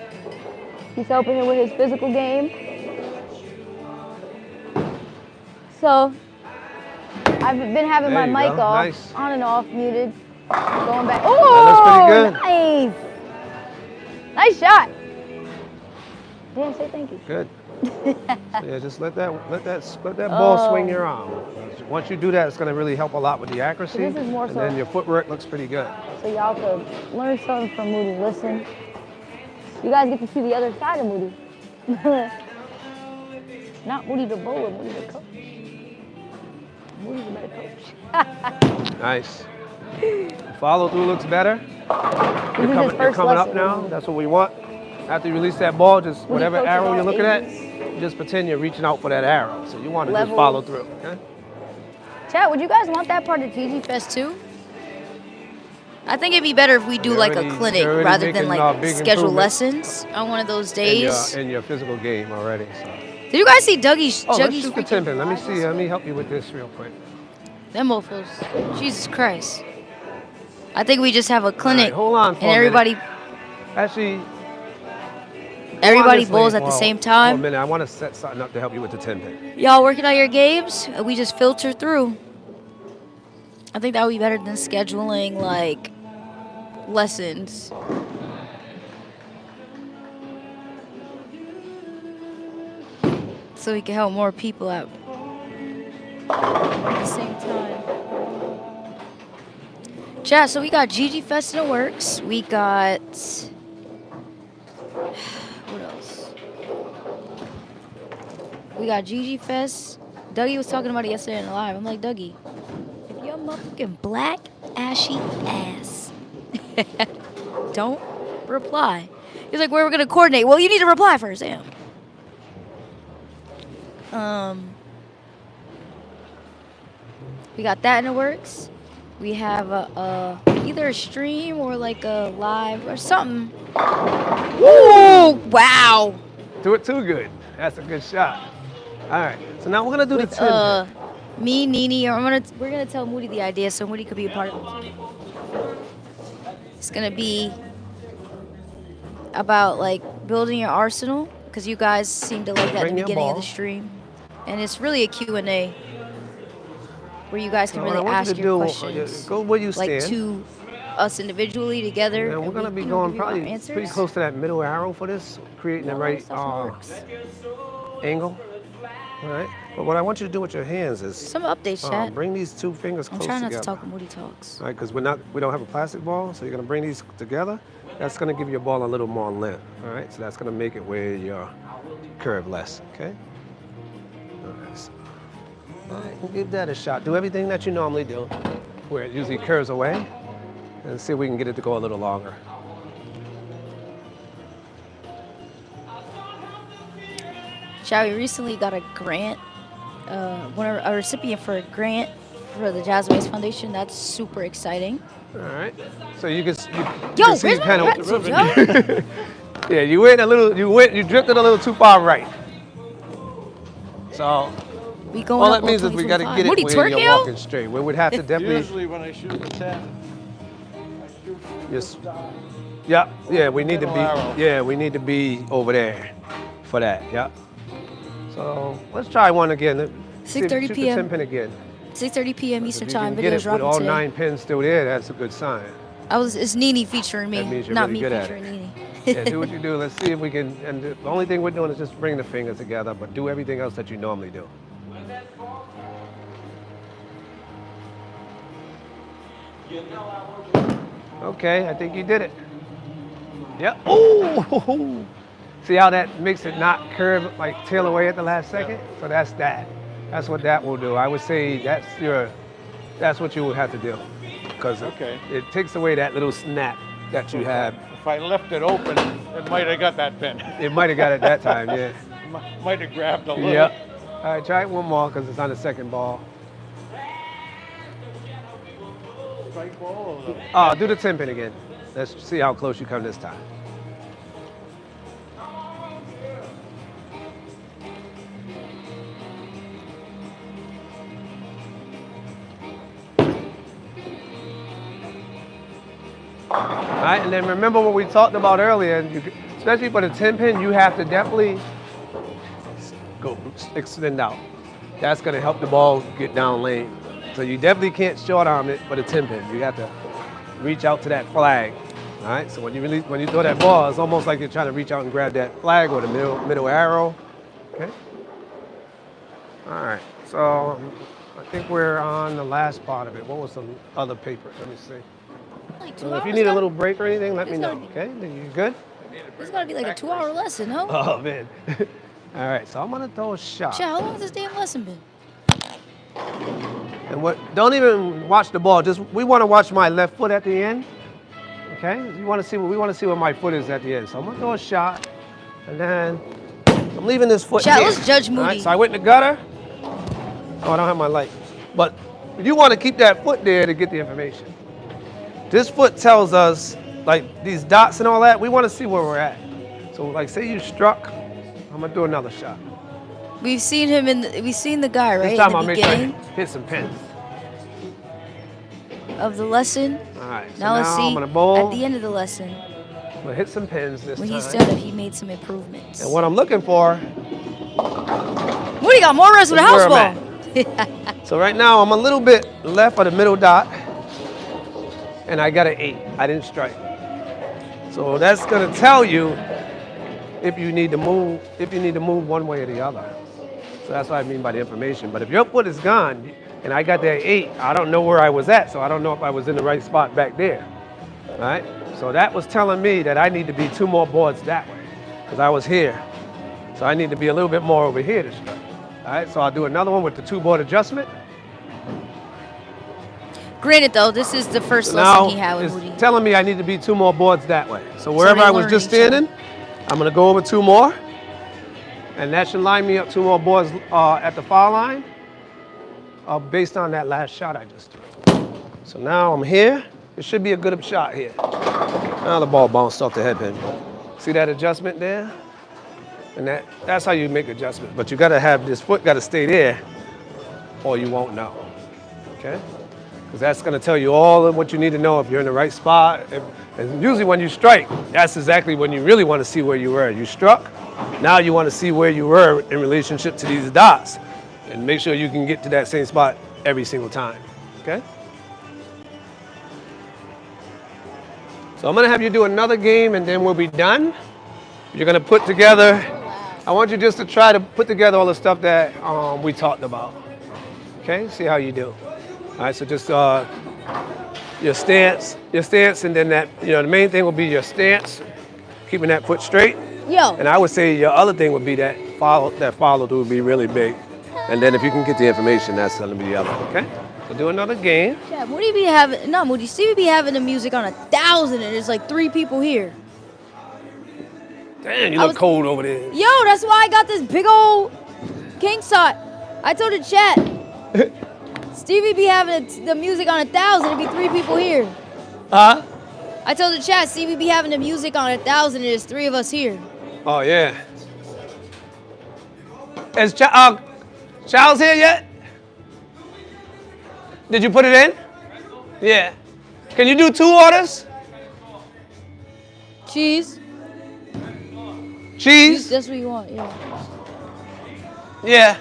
He's helping him with his physical game. So, I've been having my mic off, nice. On and off, muted, going back. Oh, that looks pretty good. Nice. Nice shot. Damn, say thank you. Good. Yeah, just let that ball swing your arm. Once you do that, it's going to really help a lot with the accuracy. So this is more and then your footwork looks pretty good. So y'all could learn something from Moody. Listen, you guys get to see the other side of Moody. Not Moody the bowler, Moody the coach. Moody's a better coach. Nice. Follow through looks better. This is his You're first coming up lesson. now. That's what we want. After you release that ball, just Moody whatever coaches arrow all you're looking at, ages. just pretend you're reaching out for that arrow. So you want to just Levels. follow through. Okay? Chat, would you guys want that part of GG Fest too? I think it'd be better if we do You're like already- a clinic you're already rather than making, like big schedule improvements lessons on one of those days. in your physical game already. So. Did you guys see Dougie's? Oh, let's Dougie's shoot the freaking 10 pin. Let me flies see. this Let me week? help you with this real quick. Them mofos. Jesus Christ. I think we just have a clinic hold on for and a everybody Actually, go on everybody this bowls way at the for- same For a time. minute, I want to set something up to help you with the 10 pin. Y'all working on your games? We just filter through. I think that would be better than scheduling like lessons. So we can help more people out at the same time. Chat, so we got GG Fest in the works. We got what else? We got GG Fest. Dougie was talking about it yesterday in the live. I'm like, Dougie, if your motherfucking black ashy ass don't reply. He's like, we're gonna coordinate. Well, you need to reply first, damn. We got that in the works. We have either a stream or like a live or something. Ooh, wow. Do it too good. That's a good shot. All right. So now we're gonna do With the 10 pin. me, Nini, or we're gonna tell Moody the idea so Moody could be a part of it. It's gonna be about like building your arsenal because you guys seem to like that Bring at the your beginning of ball. the stream, and it's really a Q&A where you guys can So what I really want you ask to your do, questions, go where you like stand. to us individually together. And we're and gonna we, be you know, going give you our probably answers. pretty close to that middle arrow for this, creating the right angle. All right. But what I want you to do with your hands is Some updates, chat. bring these two fingers I'm close trying not together. to talk when Moody talks. All right, because we don't have a plastic ball, so you're gonna bring these together. That's gonna give your ball a little more length. All right, so that's gonna make it where your curve less. Okay. All right. So, all right, we'll give that a shot. Do everything that you normally do, where it usually curves away, and see if we can get it to go a little longer. Shall we recently got a grant, a recipient for a grant for the Gazmine Foundation. That's super exciting. All right. So you can, Yo, can see where's my kind pretzels, yo? Yeah, you drifted a little too far right. So We going all up that means on is we got to 2025. get it Moody, where twerk, you're yo? walking straight. We would have to definitely Usually when I shoot the 10, just. Yeah, we need to Middle arrow. be. Yeah, we need to be over there for that. Yeah. So let's try one again. See if- 6:30 shoot the p.m. 10 pin again. 6:30 p.m. Eastern If you Time. can get Videos it with dropping all today. 9 pins still there, that's a good sign. It's Nini featuring me, That means you're not really me good at featuring Nini. Yeah, do what you do. Let's see if we can. And the only thing we're doing is just bring the fingers together, but do everything else that you normally do. Okay, I think you did it. Yep. Oh! See how that makes it not curve, like tail away at the last second? So that's that. That's what that will do. I would say that's what you would have to do. Because Okay. it takes away that little snap that you have. if I left it open, it might have got that pin. It might have got it that time, yeah. Might have grabbed a little. Yep. All right, try it one more because it's on the second ball. Strike ball or the- Oh, do the 10 pin again. Let's see how close you come this time. All right, and then remember what we talked about earlier, especially for the 10 pin, you have to definitely go extend out. That's gonna help the ball get down lane. So you definitely can't short arm it for the 10 pin. You have to reach out to that flag. All right, so when you throw that ball, it's almost like you're trying to reach out and grab that flag or the middle arrow. Okay. All right, so I think we're on the last part of it. What was the other paper? Let me see. Like 2 So if hours, you need a guys? little break or anything, let me It's know. gonna Okay, then you good? It's gotta be like a 2-hour lesson, no? Oh man. All right, so I'm gonna throw a shot. Chat, how long has this damn lesson been? And don't even watch the ball. We want to watch my left foot at the end. Okay? We want to see where my foot is at the end. So I'm gonna throw a shot, and then I'm leaving this foot Chat, here. let's judge Moody. All right, so I went in the gutter. Oh, I don't have my light. But you want to keep that foot there to get the information. This foot tells us, like these dots and all that, we want to see where we're at. So like say you struck, I'm gonna do another shot. We've seen him we've seen the guy, right? This time in the I'll make sure I beginning hit some pins. of the lesson. All right, so Now let's see I'm gonna bowl. at the end of the lesson I'm gonna hit some pins this when time. he's done it, he made some improvements. And what I'm looking for, Moody got more rest with a is house where I'm ball. so right now I'm a little bit left of the middle dot, and I got an 8. I didn't strike. So that's gonna tell you if you need to move one way or the other. So that's what I mean by the information. But if your foot is gone, and I got that 8, I don't know where I was at, so I don't know if I was in the right spot back there. All right? So that was telling me that I need to be 2 more boards that way, because I was here. So I need to be a little bit more over here to strike. All right, so I'll do another one with the 2-board adjustment. Granted, though, this is the first Now lesson he had with it's Moody. telling me I need to be 2 more boards that way. So wherever they I was learn just each other. standing, I'm gonna go over 2 more, and that should line me up 2 more boards at the foul line, based on that last shot I just took. So now I'm here. It should be a good shot here. Now the ball bounced off the headpin. See that adjustment there? And that's how you make adjustment. But you gotta have this foot gotta stay there, or you won't know. Okay? Because that's gonna tell you all of what you need to know if you're in the right spot. And usually when you strike, that's exactly when you really want to see where you were. You struck, now you want to see where you were in relationship to these dots, and make sure you can get to that same spot every single time. Okay? So I'm gonna have you do another game, and then we'll be done. You're gonna put together. I want you just to try to put together all the stuff that we talked about. Okay? See how you do. All right, so just your stance, and then the main thing will be your stance, keeping that foot straight. Yo. And I would say your other thing would be that follow through would be really big. And then if you can get the information, that's gonna be the other, okay? So do another game. Yeah, Moody be having, no, Moody, Stevie be having the music on 1,000 and there's like 3 people here. Damn, you look cold over there. Yo, that's why I got this big old king shot. I told the chat. Stevie be having the music on 1,000, it'd be 3 people here. Huh? I told the chat, Stevie be having the music on 1,000 and there's 3 of us here. Oh, yeah. Is Charles here yet? Did you put it in? Yeah. Can you do 2 orders? Cheese. Cheese? That's what you want, yeah. Yeah.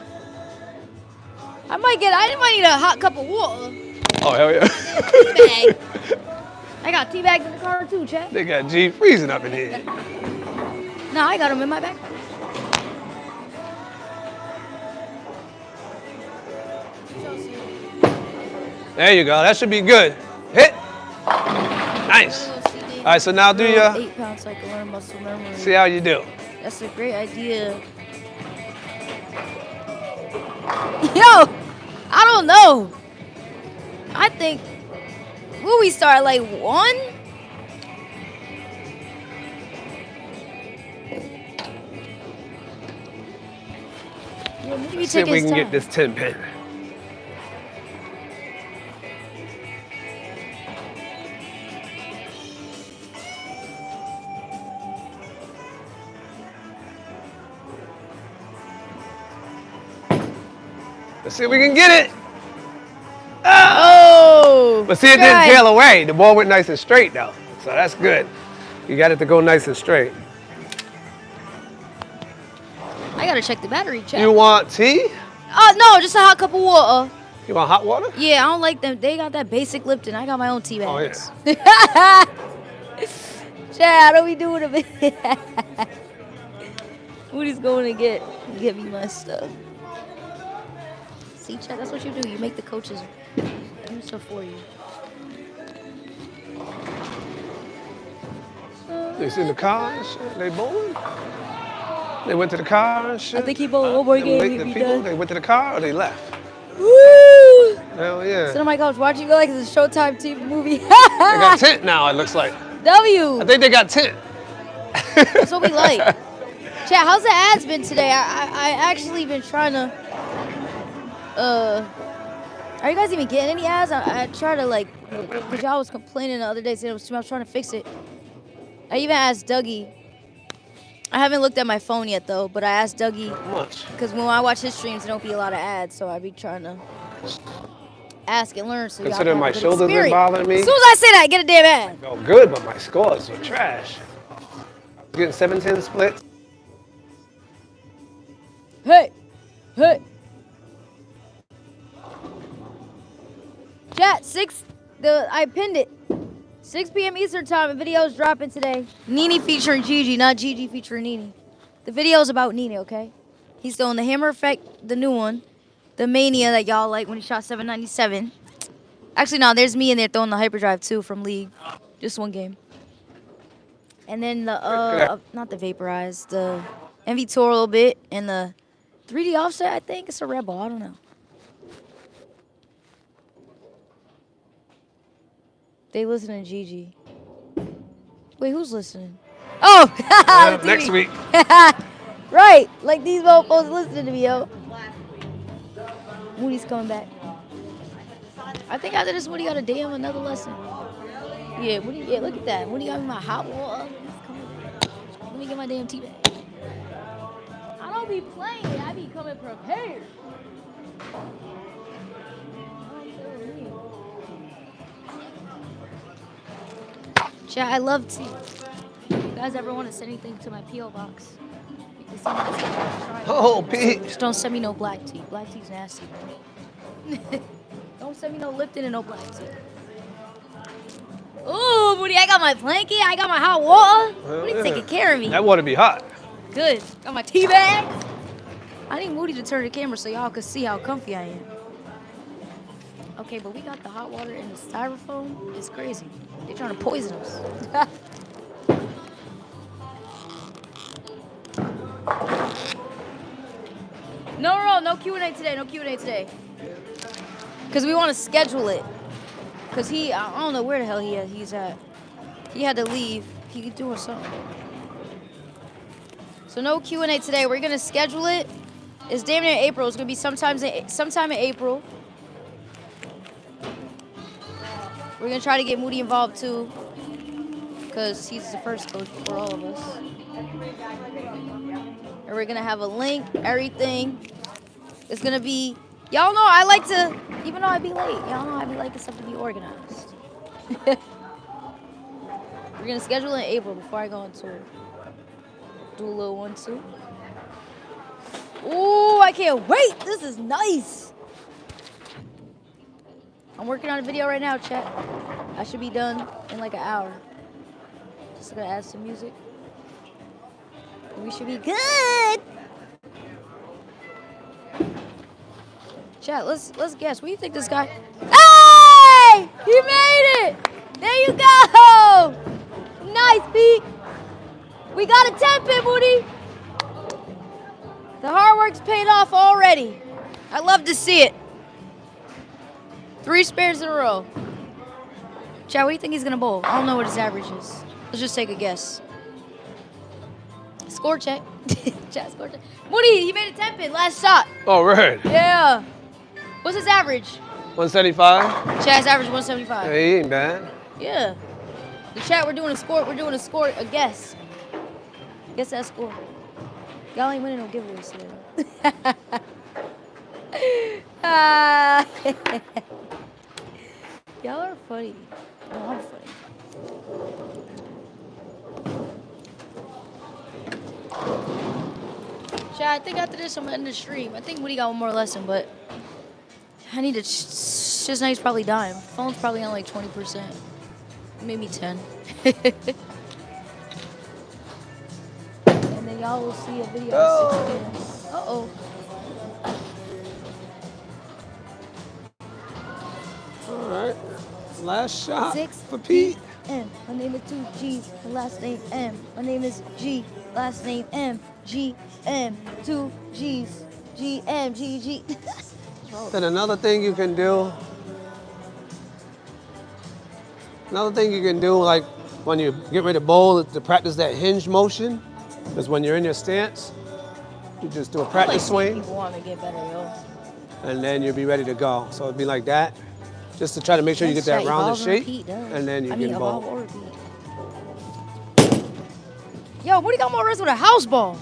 I might need a hot cup of water. Oh, hell yeah. Teabag. I got tea bags in the car too, chat. They got G freezing up in here. No, I got them in my backpack. There you go. That should be good. Hit. Nice. All right, so now do your, 8 pound cycle, learn muscle memory. see how you do. That's a great idea. Yo, I don't know. I think, will we start like 1? Yeah, maybe Let's see if take we his can get time. this 10 pin. Let's see if we can get it. Oh! But see, it didn't tail away. The ball went nice and straight, though. So that's good. You got it to go nice and straight. I gotta check the battery, chat. You want tea? No, just a hot cup of water. You want hot water? Yeah, I don't like them. They got that basic Lipton. I got my own tea bags. Oh, yeah. Chad, what are we doing a bit? Woody's going to get me my stuff. See, Chad, that's what you do. You make the coaches do stuff for you. They in the car and shit. They bowling? They went to the car and shit. I think he bowled one more game, They, he'd the be people, done. they went to the car or they left? Woo! Hell yeah. Sit on my couch watching like it's a Showtime TV movie. They got tint now, it looks like. W. I think they got tint. That's what we like. Chat, how's the ads been today? I actually been trying to. Are you guys even getting any ads? I try to like, cause y'all was complaining the other day saying it was too much. I was trying to fix it. I even asked Dougie. I haven't looked at my phone yet though, but I asked Dougie Much. because when I watch his streams, there don't be a lot of ads, so I be trying to ask and learn. So Considering y'all my have a good shoulders been experience. bothering me. As soon as I say that, I get a damn ad. Felt good, but my scores were trash. Getting 7-10 splits. Hey, hey. Chat, I pinned it. 6 p.m. Eastern time, a video is dropping today. Nene featuring Gigi, not Gigi featuring Nene. The video is about Nene, okay? He's doing the Hammer Effect, the new one. The Mania that y'all like when he shot 797. Actually, no, there's me in there throwing the Hyperdrive too from League. Just one game. And then the, not the Vaporize, the MV Tour a little bit, and the 3D Offset, I think. It's a Rebel, I don't know. They listen to Gigi. Wait, who's listening? Oh! the Next TV. week. Right, like these motherfuckers listening to me, yo. Moody's coming back. I think after this, Moody got a damn another lesson. Yeah, Moody, yeah, look at that. Moody got me my hot water. Let me get my damn tea bag. I don't be playing, I be coming prepared. Chat, I love tea. If you guys ever want to send anything to my P.O. box, you can send it to me. Oh, Pete. Just don't send me no black tea. Black tea's nasty, man. Don't send me no Lipton and no black tea. Ooh, Moody, I got my blanket. I got my hot water. Moody's taking care of me. That water be hot. Good. Got my tea bag. I need Moody to turn the camera so y'all can see how comfy I am. Okay, but we got the hot water in the styrofoam. It's crazy. They're trying to poison us. No Q&A today. No Q&A today. Because we want to schedule it. Because I don't know where the hell he's at. He had to leave. He could do something. So no Q&A today. We're going to schedule it. It's damn near April. It's going to be sometime in April. We're going to try to get Moody involved too. Because he's the first coach for all of us. And we're going to have a link, everything. It's going to be... Y'all know I like to... Even though I be late, y'all know I be liking stuff to be organized. We're going to schedule it in April before I go on tour. Do a little one too. Ooh, I can't wait. This is nice. I'm working on a video right now, chat. I should be done in like an hour. Just gonna add some music. And we should be good. Chat, let's guess. What do you think this guy? Hey! He made it! There you go! Nice, Pete. We got a 10-pin, Moody. The hard work's paid off already. I love to see it. 3 spares in a row. Chad, what do you think he's gonna bowl? I don't know what his average is. Let's just take a guess. Score check. Chad, score check. Moody, he made a 10-pin, last shot. All right. Yeah. What's his average? 175. Chad's average 175. Hey, he ain't bad. Yeah. The chat, we're doing a score. We're doing a score, a guess. Guess that score. Y'all ain't winning no giveaways today. Y'all are funny. No, I'm funny. Chat, I think after this I'm gonna end the stream. I think Woody got one more lesson, but I need to. Just night's probably dying. Phone's probably on like 20%, maybe 10. And then y'all will see a video. Uh-oh. All right. Last shot 6 for Pete. M. My name is 2 G's. My last name M. My name is G. Last name M. G M. 2 G's. G M G G. Then another thing you can do Another thing you can do, like when you get ready to bowl, is to practice that hinge motion. Because when you're in your stance, you just do a practice swing, People want to get better, yo. and then you'll be ready to go. So it'd be like that, just to try to make sure you get that rounded shape, and then you can bowl. Evolve or repeat. Yo, Moody got more rest with a house ball.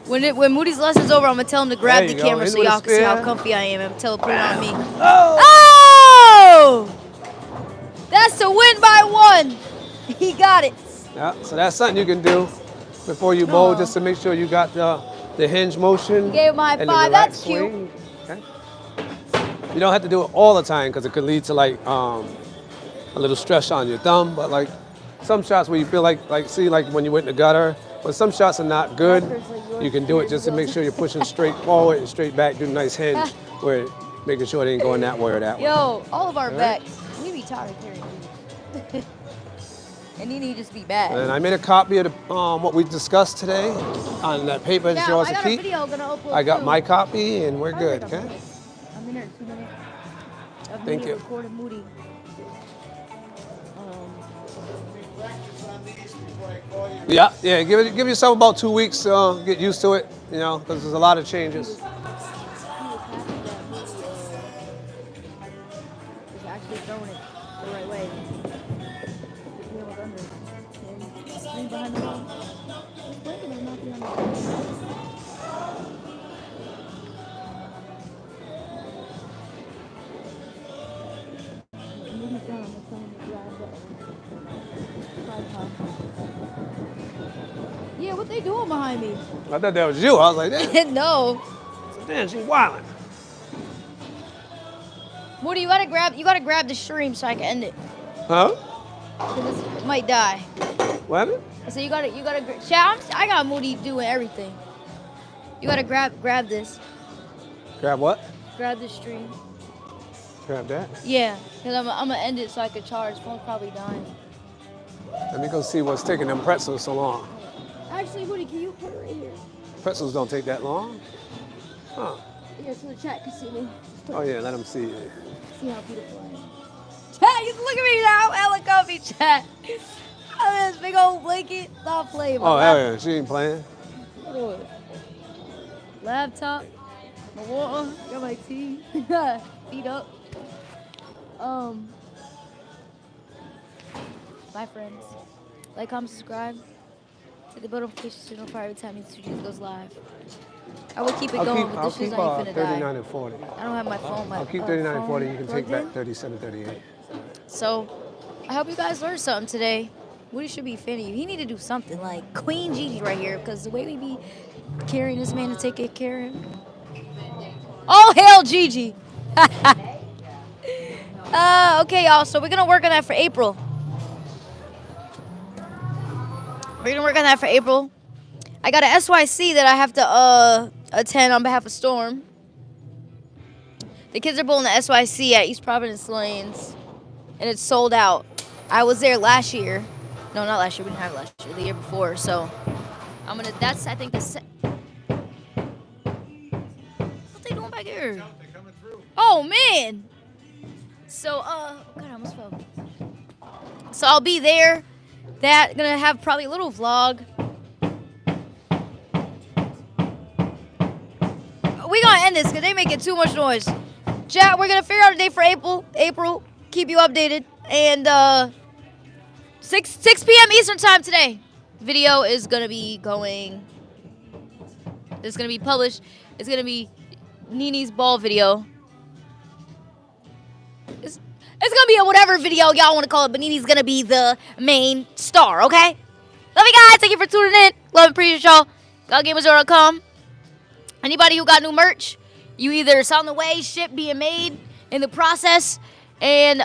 When Moody's lesson's over, I'm gonna tell him to grab the camera so y'all can see how comfy I am and tell him to put it on me. Oh! That's to win by 1. He got it. Yeah, so that's something you can do before you bowl, just to make sure you got the hinge motion. He gave him a high and the five. relaxed That's cute. swing. Okay. You don't have to do it all the time because it could lead to like a little stress on your thumb. But like some shots where you feel like when you went in the gutter, but some shots are not good. You can do it just to make sure you're pushing straight forward and straight back. Do a nice hinge where making sure it ain't going that way or that way. Yo, all of our backs, we be tired of carrying these. And you need to just be bad. And I made a copy of what we discussed today on that paper that yours to keep. I got my copy and we're good, okay? I'm in there in 2 minutes. Thank you. Recorded Moody. Yeah. Give yourself about 2 weeks to get used to it, because there's a lot of changes. He was actually throwing it the right way. His heel was under. And swing behind the ball. Where did I not be on the ball? Moody's down. I'm telling him to grab the tripod. Yeah, what they doing behind me? I thought that was you. I was like, damn. No. Damn, she's wilding. Moody, you gotta grab the stream so I can end it. Huh? Cause it might die. What happened? So you gotta. Chat, I got Moody doing everything. You gotta grab this. Grab what? Grab the stream. Grab that. Yeah, cause I'm gonna end it so I can charge. Phone's probably dying. Let me go see what's taking them pretzels so long. Actually, Moody, can you put it right here? Pretzels don't take that long. Huh. Here, so the chat can see me. Oh yeah, let them see it. See how beautiful I am. Chat, you can look at me now, hella comfy, chat. Oh, this big old blanket. Stop playing. Oh hell yeah, she ain't playing. Look at it. Laptop, my water, got my tea, feet up. Bye, friends. Like, comment, subscribe. Hit the bell notification so you know every time these videos goes live. I will keep it going, but this shit's not even finna 39 die. and 40. I don't have my phone. I'll keep 39 and 40. You can take plugged back 37, 38. in. So, I hope you guys learned something today. Woody should be fan of you. He need to do something like Queen Gigi right here, because the way we be carrying this man to take good care of him. Oh, hail Gigi. Okay, y'all. So we're going to work on that for April. We're going to work on that for April. I got an SYC that I have to attend on behalf of Storm. The kids are bowling the SYC at East Providence Lanes, and it's sold out. I was there last year. No, not last year. We didn't have it last year. The year before. So that's, I think, what they doing back here? Oh, man. So, God, I almost fell. So I'll be there. Gonna have probably a little vlog. We gonna end this because they making too much noise. Chat, we're gonna figure out a date for April. Keep you updated. And 6 p.m. Eastern time today. Video is gonna be going. It's gonna be published. It's gonna be Nini's ball video. It's gonna be a whatever video y'all want to call it, but Nini's gonna be the main star, okay? Love you guys. Thank you for tuning in. Love and appreciate y'all. GodGamersZero.com. Anybody who got new merch, you either it's on the way, ship being made in the process, and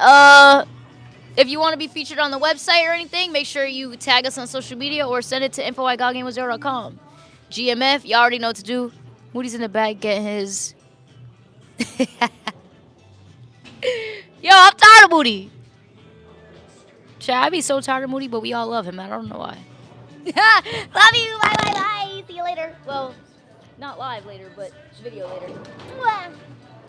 if you want to be featured on the website or anything, make sure you tag us on social media or send it to info@godgamersZero.com. GMF, y'all already know what to do. Moody's in the back getting his. Yo, I'm tired of Moody. Chat, I be so tired of Moody, but we all love him. I don't know why. Love you. Bye, bye, bye. See you later. Well. not live later, but video later. Mwah!